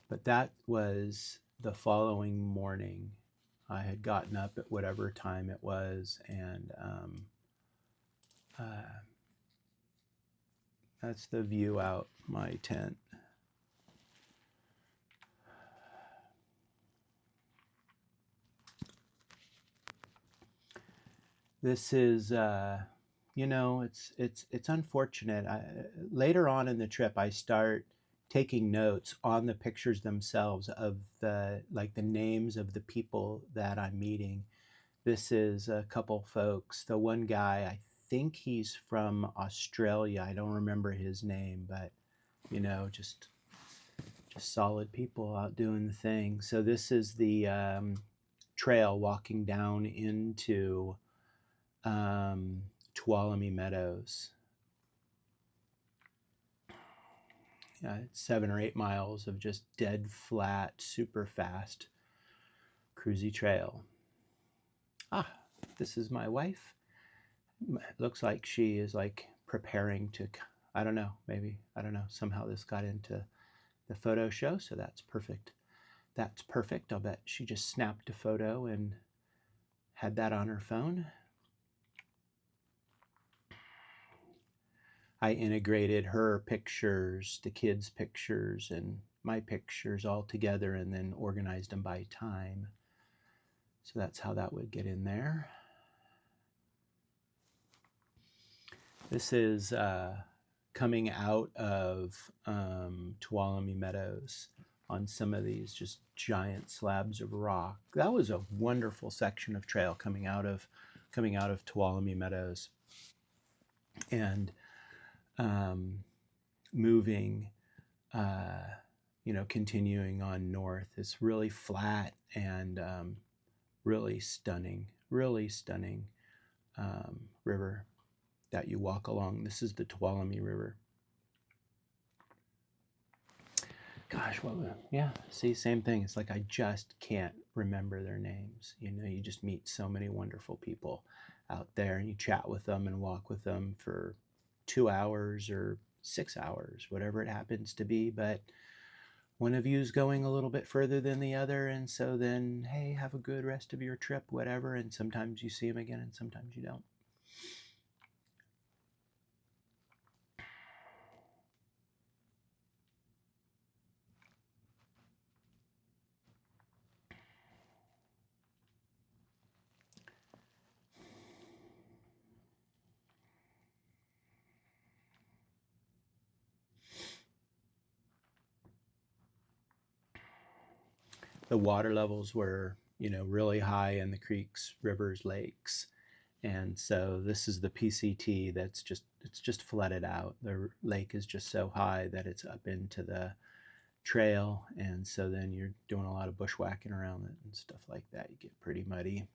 But that was the following morning. I had gotten up at whatever time it was, and that's the view out my tent. This is, it's unfortunate. Later on in the trip, I start taking notes on the pictures themselves of the names of the people that I'm meeting. This is a couple folks. The one guy, I think he's from Australia. I don't remember his name, but just solid people out doing the thing. So this is the trail walking down into Tuolumne Meadows. It's 7 or 8 miles of just dead flat, super fast, cruisy trail. This is my wife It looks like she is like preparing to, I don't know, maybe, I don't know, somehow this got into the photo show, so that's perfect. That's perfect. I'll bet she just snapped a photo and had that on her phone. I integrated her pictures, the kids' pictures, and my pictures all together and then organized them by time. So that's how that would get in there. This is coming out of Tuolumne Meadows on some of these just giant slabs of rock. That was a wonderful section of trail coming out of Tuolumne Meadows, and moving, continuing on north. It's really flat and really stunning river that you walk along. This is the Tuolumne River. Gosh, yeah, see, same thing. It's like I just can't remember their names. You just meet so many wonderful people out there, and you chat with them and walk with them for 2 hours or 6 hours, whatever it happens to be. But one of you is going a little bit further than the other, and so then, hey, have a good rest of your trip, whatever. And sometimes you see them again, and sometimes you don't. The water levels were, really high in the creeks, rivers, lakes. And so this is the PCT it's just flooded out. The lake is just so high that it's up into the trail. And so then you're doing a lot of bushwhacking around it and stuff like that. You get pretty muddy.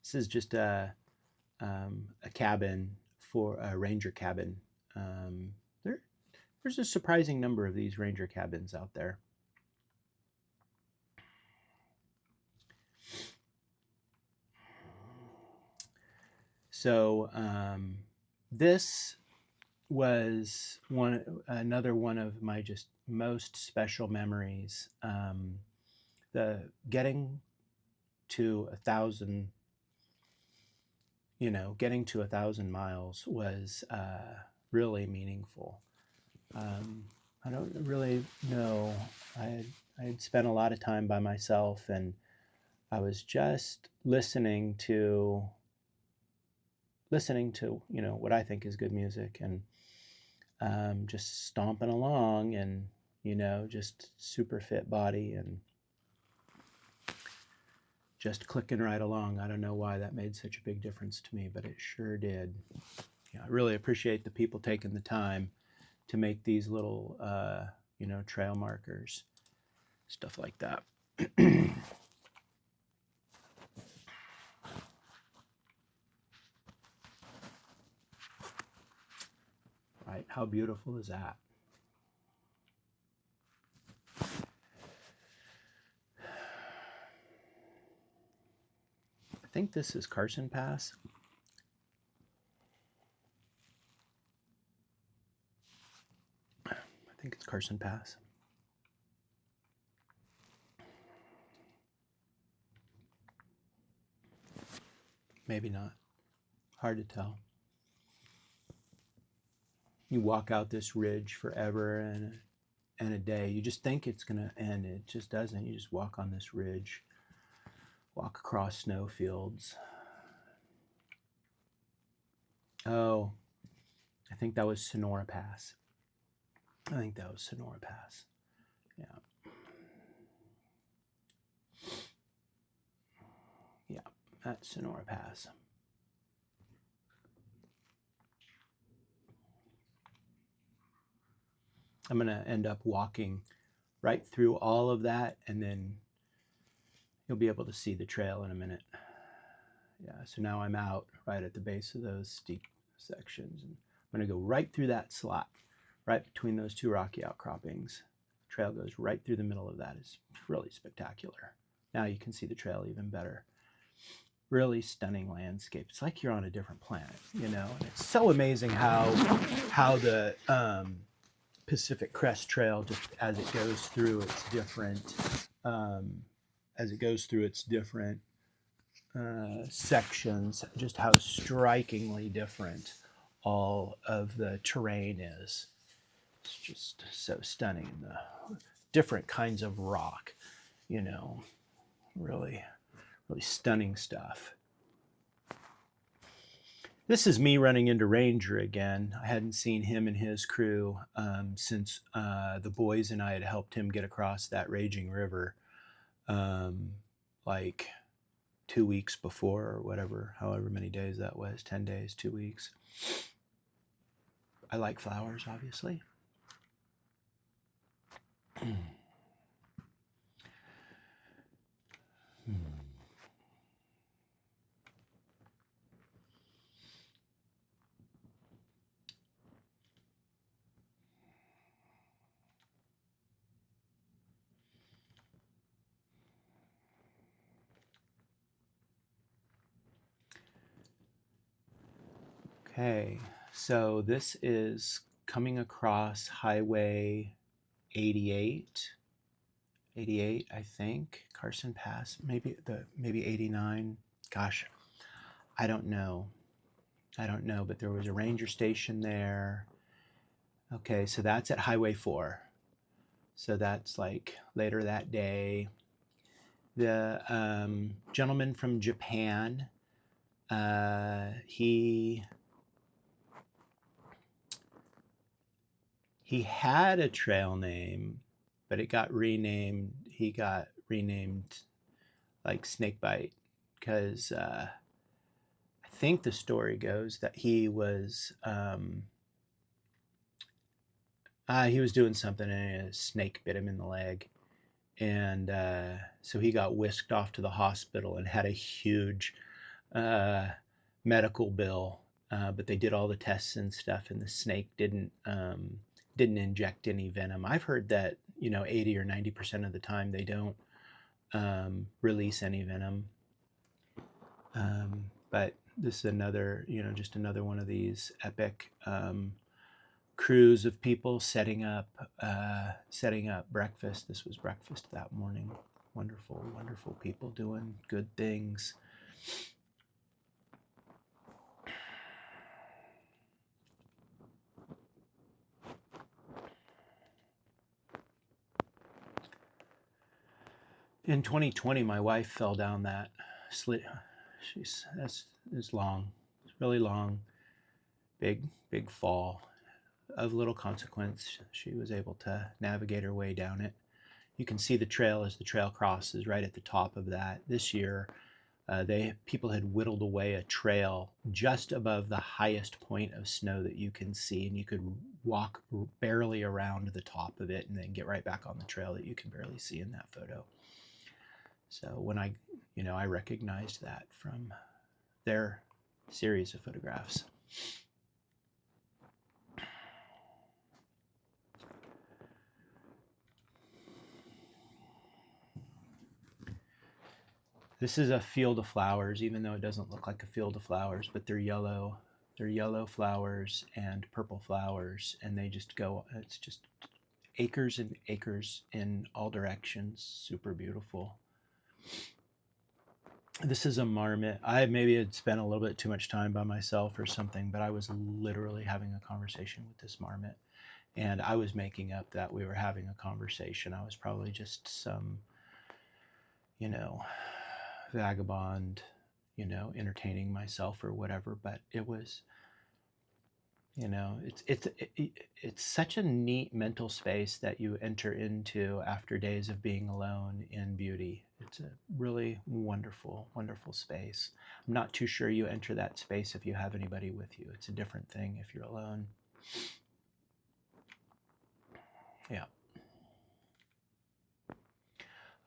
This is just a cabin, for a ranger cabin. There's a surprising number of these ranger cabins out there. So this was another one of my just most special memories. The getting to 1,000, getting to 1,000 miles was really meaningful. I don't really know. I had spent a lot of time by myself, and I was just listening to what I think is good music, and just stomping along, and just super fit body and just clicking right along. I don't know why that made such a big difference to me, but it sure did. Yeah, I really appreciate the people taking the time to make these little trail markers, stuff like that. Right, how beautiful is that? I think this is Carson Pass. I think it's Carson Pass. Maybe not. Hard to tell. You walk out this ridge forever and a day. You just think it's going to end. It just doesn't. You just walk on this ridge, walk across snow fields. Oh, I think that was Sonora Pass. I think that was Sonora Pass. Yeah. Yeah, that's Sonora Pass. I'm going to end up walking right through all of that, and then you'll be able to see the trail in a minute. Yeah, so now I'm out right at the base of those steep sections, and I'm going to go right through that slot, right between those two rocky outcroppings. The trail goes right through the middle of that. It's really spectacular. Now you can see the trail even better. really stunning landscape. It's like you're on a different planet, you know. And it's so amazing how the Pacific Crest Trail, just as it goes through its different as it goes through its different sections, just how strikingly different all of the terrain is. It's just so stunning. The different kinds of rock, you know, really, really stunning stuff. This is me running into Ranger again. I hadn't seen him and his crew since the boys and I had helped him get across that raging river, like 2 weeks before, or whatever, however many days that was, 10 days, 2 weeks. I like flowers, obviously. Okay, so this is coming across Highway 88, 88, I think, Carson Pass, maybe 89. Gosh, I don't know. But there was a ranger station there. Okay, so that's at Highway 4. So that's like later that day. The gentleman from Japan, he had a trail name, but it got renamed. He got renamed like Snakebite because I think the story goes that he was doing something and a snake bit him in the leg, and so he got whisked off to the hospital and had a huge uh, medical bill. But they did all the tests and stuff, and the snake didn't inject any venom. I've heard that 80 or 90% of the time they don't release any venom. But this is another, just another one of these epic crews of people setting up breakfast. This was breakfast that morning. Wonderful, wonderful people doing good things. In 2020, my wife fell down that slit. It's long. It's really long. Big fall of little consequence. She was able to navigate her way down it. You can see the trail as the trail crosses right at the top of that. This year, people had whittled away a trail just above the highest point of snow that you can see, and you could walk barely around the top of it and then get right back on the trail that you can barely see in that photo. So when I recognized that from their series of photographs. This is a field of flowers, even though it doesn't look like a field of flowers, but they're yellow. They're yellow flowers and purple flowers, and they just go, it's just acres and acres in all directions. Super beautiful. This is a marmot. I maybe had spent a little bit too much time by myself or something, but I was literally having a conversation with this marmot. And I was making up that we were having a conversation. I was probably just some, vagabond, entertaining myself or whatever. But it was, it's such a neat mental space that you enter into after days of being alone in beauty. It's a really wonderful, wonderful space. I'm not too sure you enter that space if you have anybody with you. It's a different thing if you're alone. Yeah.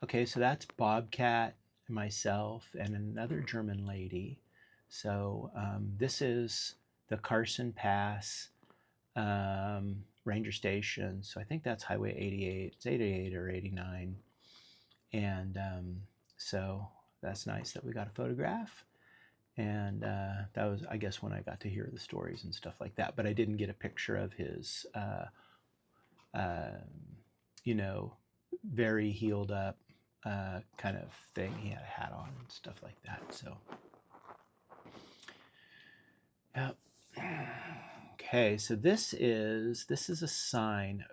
Okay, so that's Bobcat, myself, and another German lady. So this is the Carson Pass ranger station. So I think that's Highway 88. It's 88 or 89. And so that's nice that we got a photograph. And that was, I guess, when I got to hear the stories and stuff like that. But I didn't get a picture of his, uh, you know, very healed up kind of thing. He had a hat on and stuff like that. So, yeah. Okay, so this is a sign,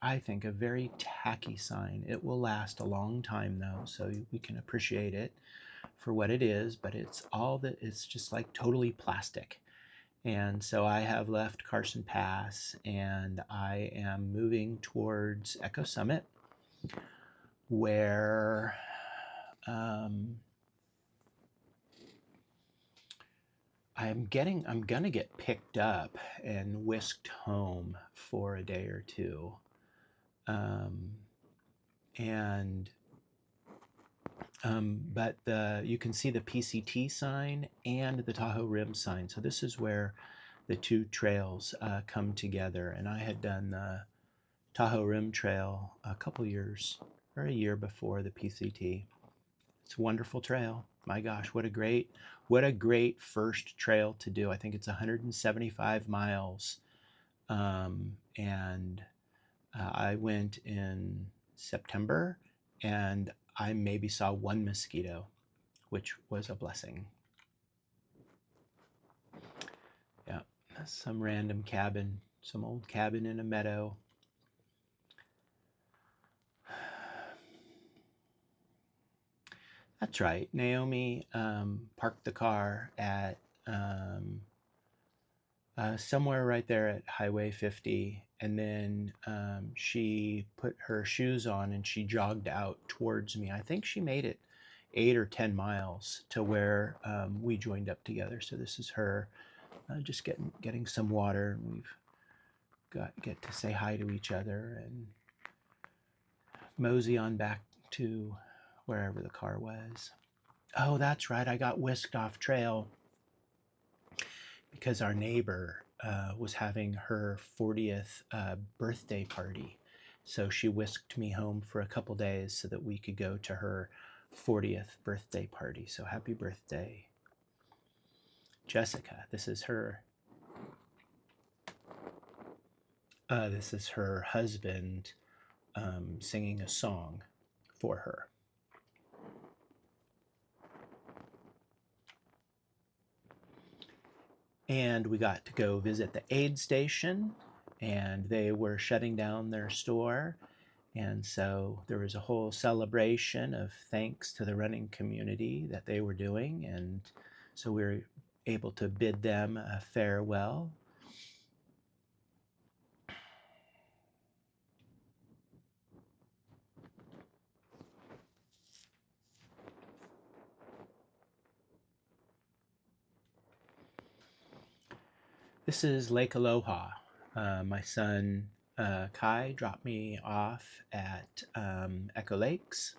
I think, a very tacky sign. It will last a long time though, so we can appreciate it for what it is, but it's just like totally plastic. And so I have left Carson Pass and I am moving towards Echo Summit, where I'm gonna get picked up and whisked home for a day or two. Um, and but you can see the PCT sign and the Tahoe Rim sign. So this is where the two trails come together. And I had done the Tahoe Rim Trail a couple years or a year before the PCT. It's a wonderful trail. My gosh, what a great first trail to do. I think it's 175 miles. And I went in September and I maybe saw one mosquito, which was a blessing. Yeah, some random cabin, some old cabin in a meadow. That's right. Naomi parked the car at somewhere right there at Highway 50, and then she put her shoes on and she jogged out towards me. I think she made it 8 or 10 miles to where we joined up together. So this is her just getting some water. We've get to say hi to each other and mosey on back to wherever the car was. Oh, that's right. I got whisked off trail because our neighbor was having her 40th birthday party. So she whisked me home for a couple days so that we could go to her 40th birthday party. So happy birthday, Jessica. This is her. This is her husband singing a song for her. And we got to go visit the aid station, and they were shutting down their store. And so there was a whole celebration of thanks to the running community that they were doing. And so we were able to bid them a farewell. This is Lake Aloha. My son Kai dropped me off at Echo Lakes.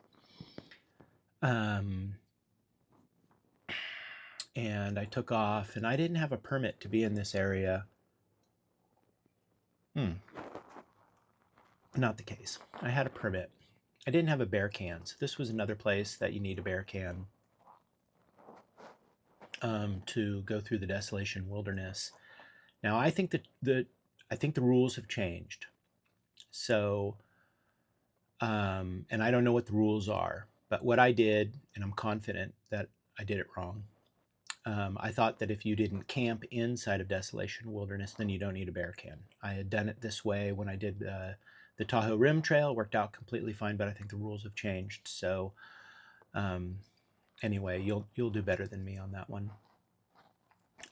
And I took off, and I didn't have a permit to be in this area. Not the case. I had a permit. I didn't have a bear can. So this was another place that you need a bear can to go through the Desolation Wilderness. Now I think that the rules have changed. So, and I don't know what the rules are, but what I did, and I'm confident that I did it wrong. I thought that if you didn't camp inside of Desolation Wilderness, then you don't need a bear can. I had done it this way when I did the Tahoe Rim Trail. Worked out completely fine, but I think the rules have changed. So anyway, you'll do better than me on that one.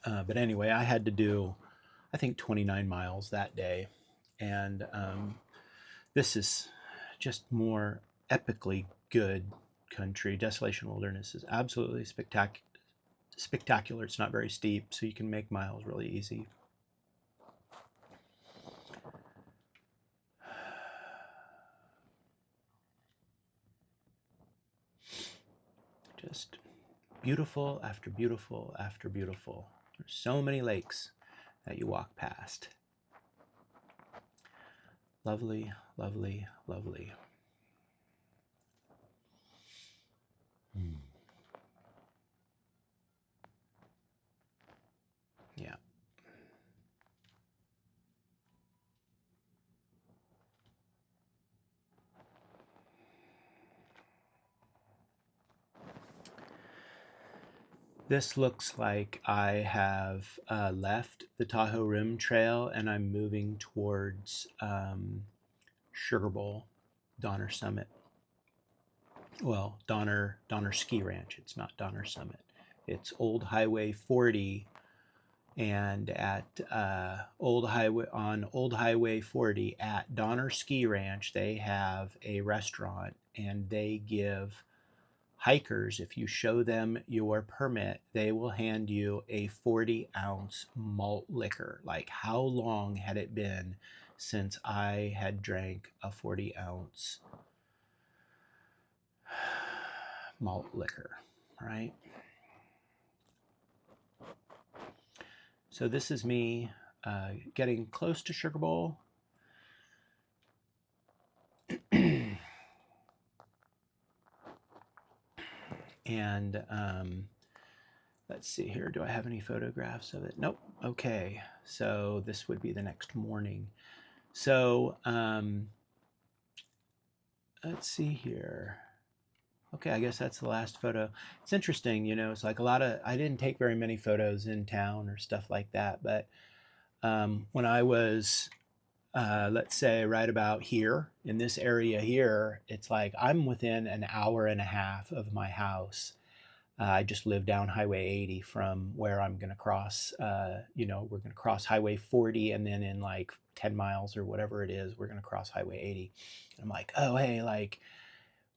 But anyway, I had to do, I think, 29 miles that day, and this is just more epically good country. Desolation Wilderness is absolutely spectacular. It's not very steep, so you can make miles really easy. Just beautiful after beautiful after beautiful. There's so many lakes that you walk past. Lovely, lovely, lovely. This looks like I have left the Tahoe Rim Trail and I'm moving towards Sugar Bowl, Donner Summit. Well, Donner Ski Ranch. It's not Donner Summit. It's Old Highway 40, and at Old Highway 40 at Donner Ski Ranch, they have a restaurant, and they give hikers, if you show them your permit, they will hand you a 40-ounce malt liquor. Like, how long had it been since I had drank a 40-ounce malt liquor, right? So this is me getting close to Sugar Bowl. And let's see here. Do I have any photographs of it? Nope. Okay. So this would be the next morning. So let's see here. Okay, I guess that's the last photo. It's interesting, it's like I didn't take very many photos in town or stuff like that, but when I was, let's say, right about here, in this area here, it's like I'm within an hour and a half of my house. I just live down Highway 80 from where I'm going to cross, we're going to cross Highway 40, and then in like 10 miles or whatever it is, we're going to cross Highway 80. And I'm like, oh, hey, like,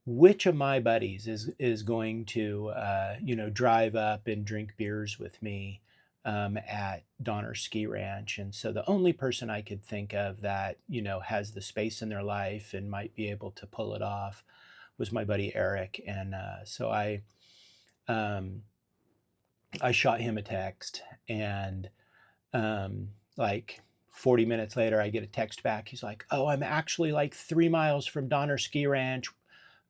which of my buddies is going to drive up and drink beers with me at Donner Ski Ranch? And so the only person I could think of that has the space in their life and might be able to pull it off was my buddy Eric. And so um, I shot him a text, and like 40 minutes later, I get a text back. He's like, "Oh, I'm actually like 3 miles from Donner Ski Ranch,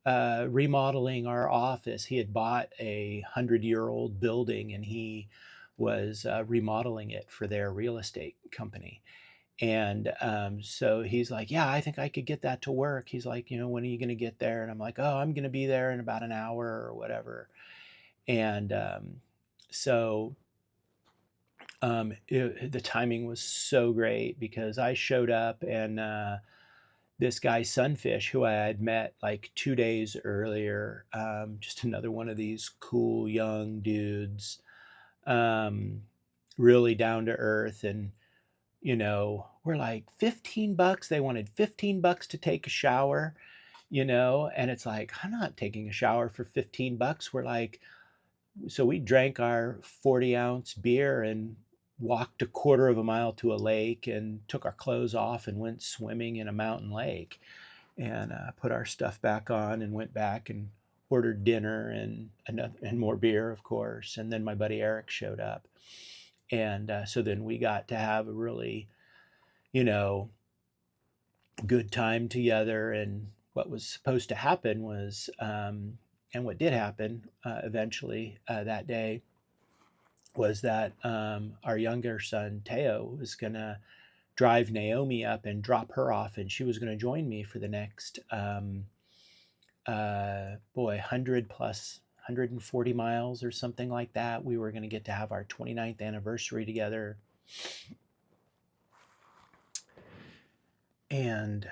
remodeling our office." He had bought a 100-year-old building, and he was remodeling it for their real estate company. And so he's like, "Yeah, I think I could get that to work." He's like, "When are you going to get there?" And I'm like, "Oh, I'm going to be there in about an hour or whatever." And so the timing was so great because I showed up, and this guy Sunfish, who I had met like 2 days earlier, just another one of these cool young dudes, um, really down to earth. And we're like, $15. They wanted $15 to take a shower, and it's like, I'm not taking a shower for $15. We're like, so we drank our 40-ounce beer and walked a quarter of a mile to a lake and took our clothes off and went swimming in a mountain lake, and put our stuff back on and went back and ordered dinner and more beer, of course. And then my buddy Eric showed up. And so then we got to have a really, you know, good time together. And what was supposed to happen was, and what did happen eventually that day was that our younger son, Teo, was going to drive Naomi up and drop her off. And she was going to join me for the next, 100 plus 140 miles or something like that. We were going to get to have our 29th anniversary together. And,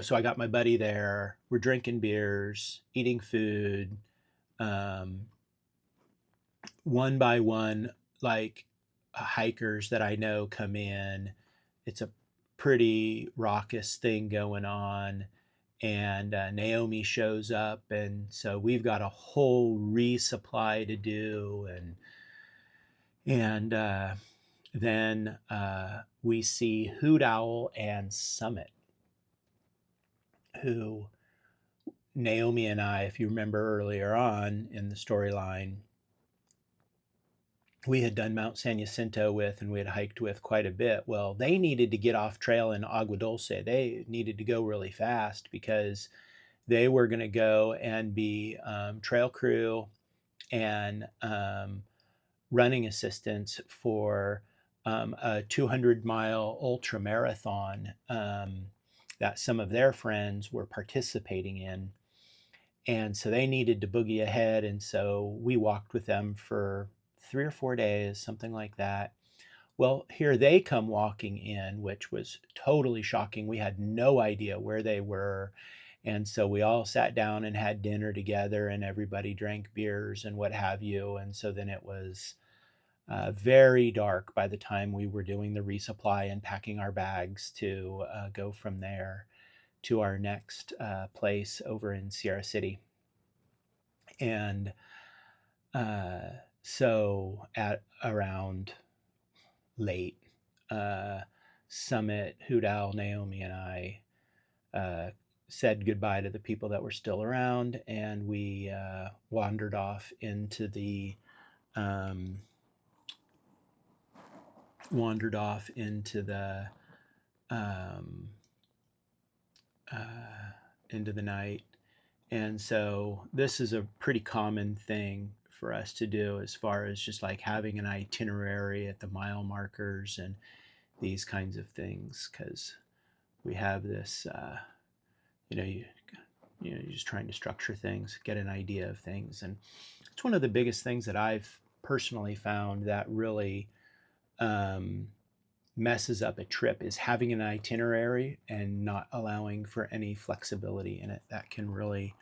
so I got my buddy there. We're drinking beers, eating food. Um, One by one, like hikers that I know come in. It's a pretty raucous thing going on. And Naomi shows up, and so we've got a whole resupply to do. And then we see Hoot Owl and Summit, who Naomi and I, if you remember earlier on in the storyline, we had done Mount San Jacinto with, and we had hiked with quite a bit. Well, they needed to get off trail in Agua Dulce. They needed to go really fast because they were going to go and be trail crew and running assistants for a 200-mile ultra marathon that some of their friends were participating in. And so they needed to boogie ahead. And so we walked with them for 3 or 4 days, something like that. Well, here they come walking in, which was totally shocking. We had no idea where they were. And so we all sat down and had dinner together, and everybody drank beers and what have you. And so then it was very dark by the time we were doing the resupply and packing our bags to go from there to our next place over in Sierra City. And so at around late, uh, Summit, Hudal, Naomi, and I uh, said goodbye to the people that were still around, and we wandered off into the um, wandered off um, uh, into the night. And so this is a pretty common thing for us to do, as far as just like having an itinerary at the mile markers and these kinds of things, because we have this, you know, you're just trying to structure things, get an idea of things. And it's one of the biggest things that I've personally found that really um, messes up a trip, is having an itinerary and not allowing for any flexibility in it. That can really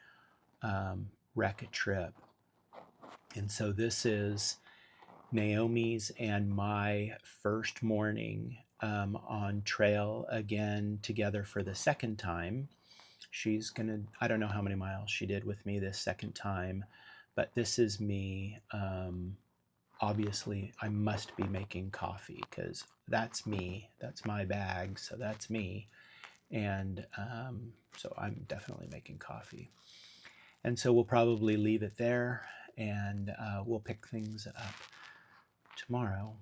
wreck a trip. And so this is Naomi's and my first morning on trail again together for the second time. She's gonna, I don't know how many miles she did with me this second time, but this is me. Obviously, I must be making coffee because that's me. That's my bag. So that's me. And so I'm definitely making coffee. And so we'll probably leave it there, and we'll pick things up tomorrow.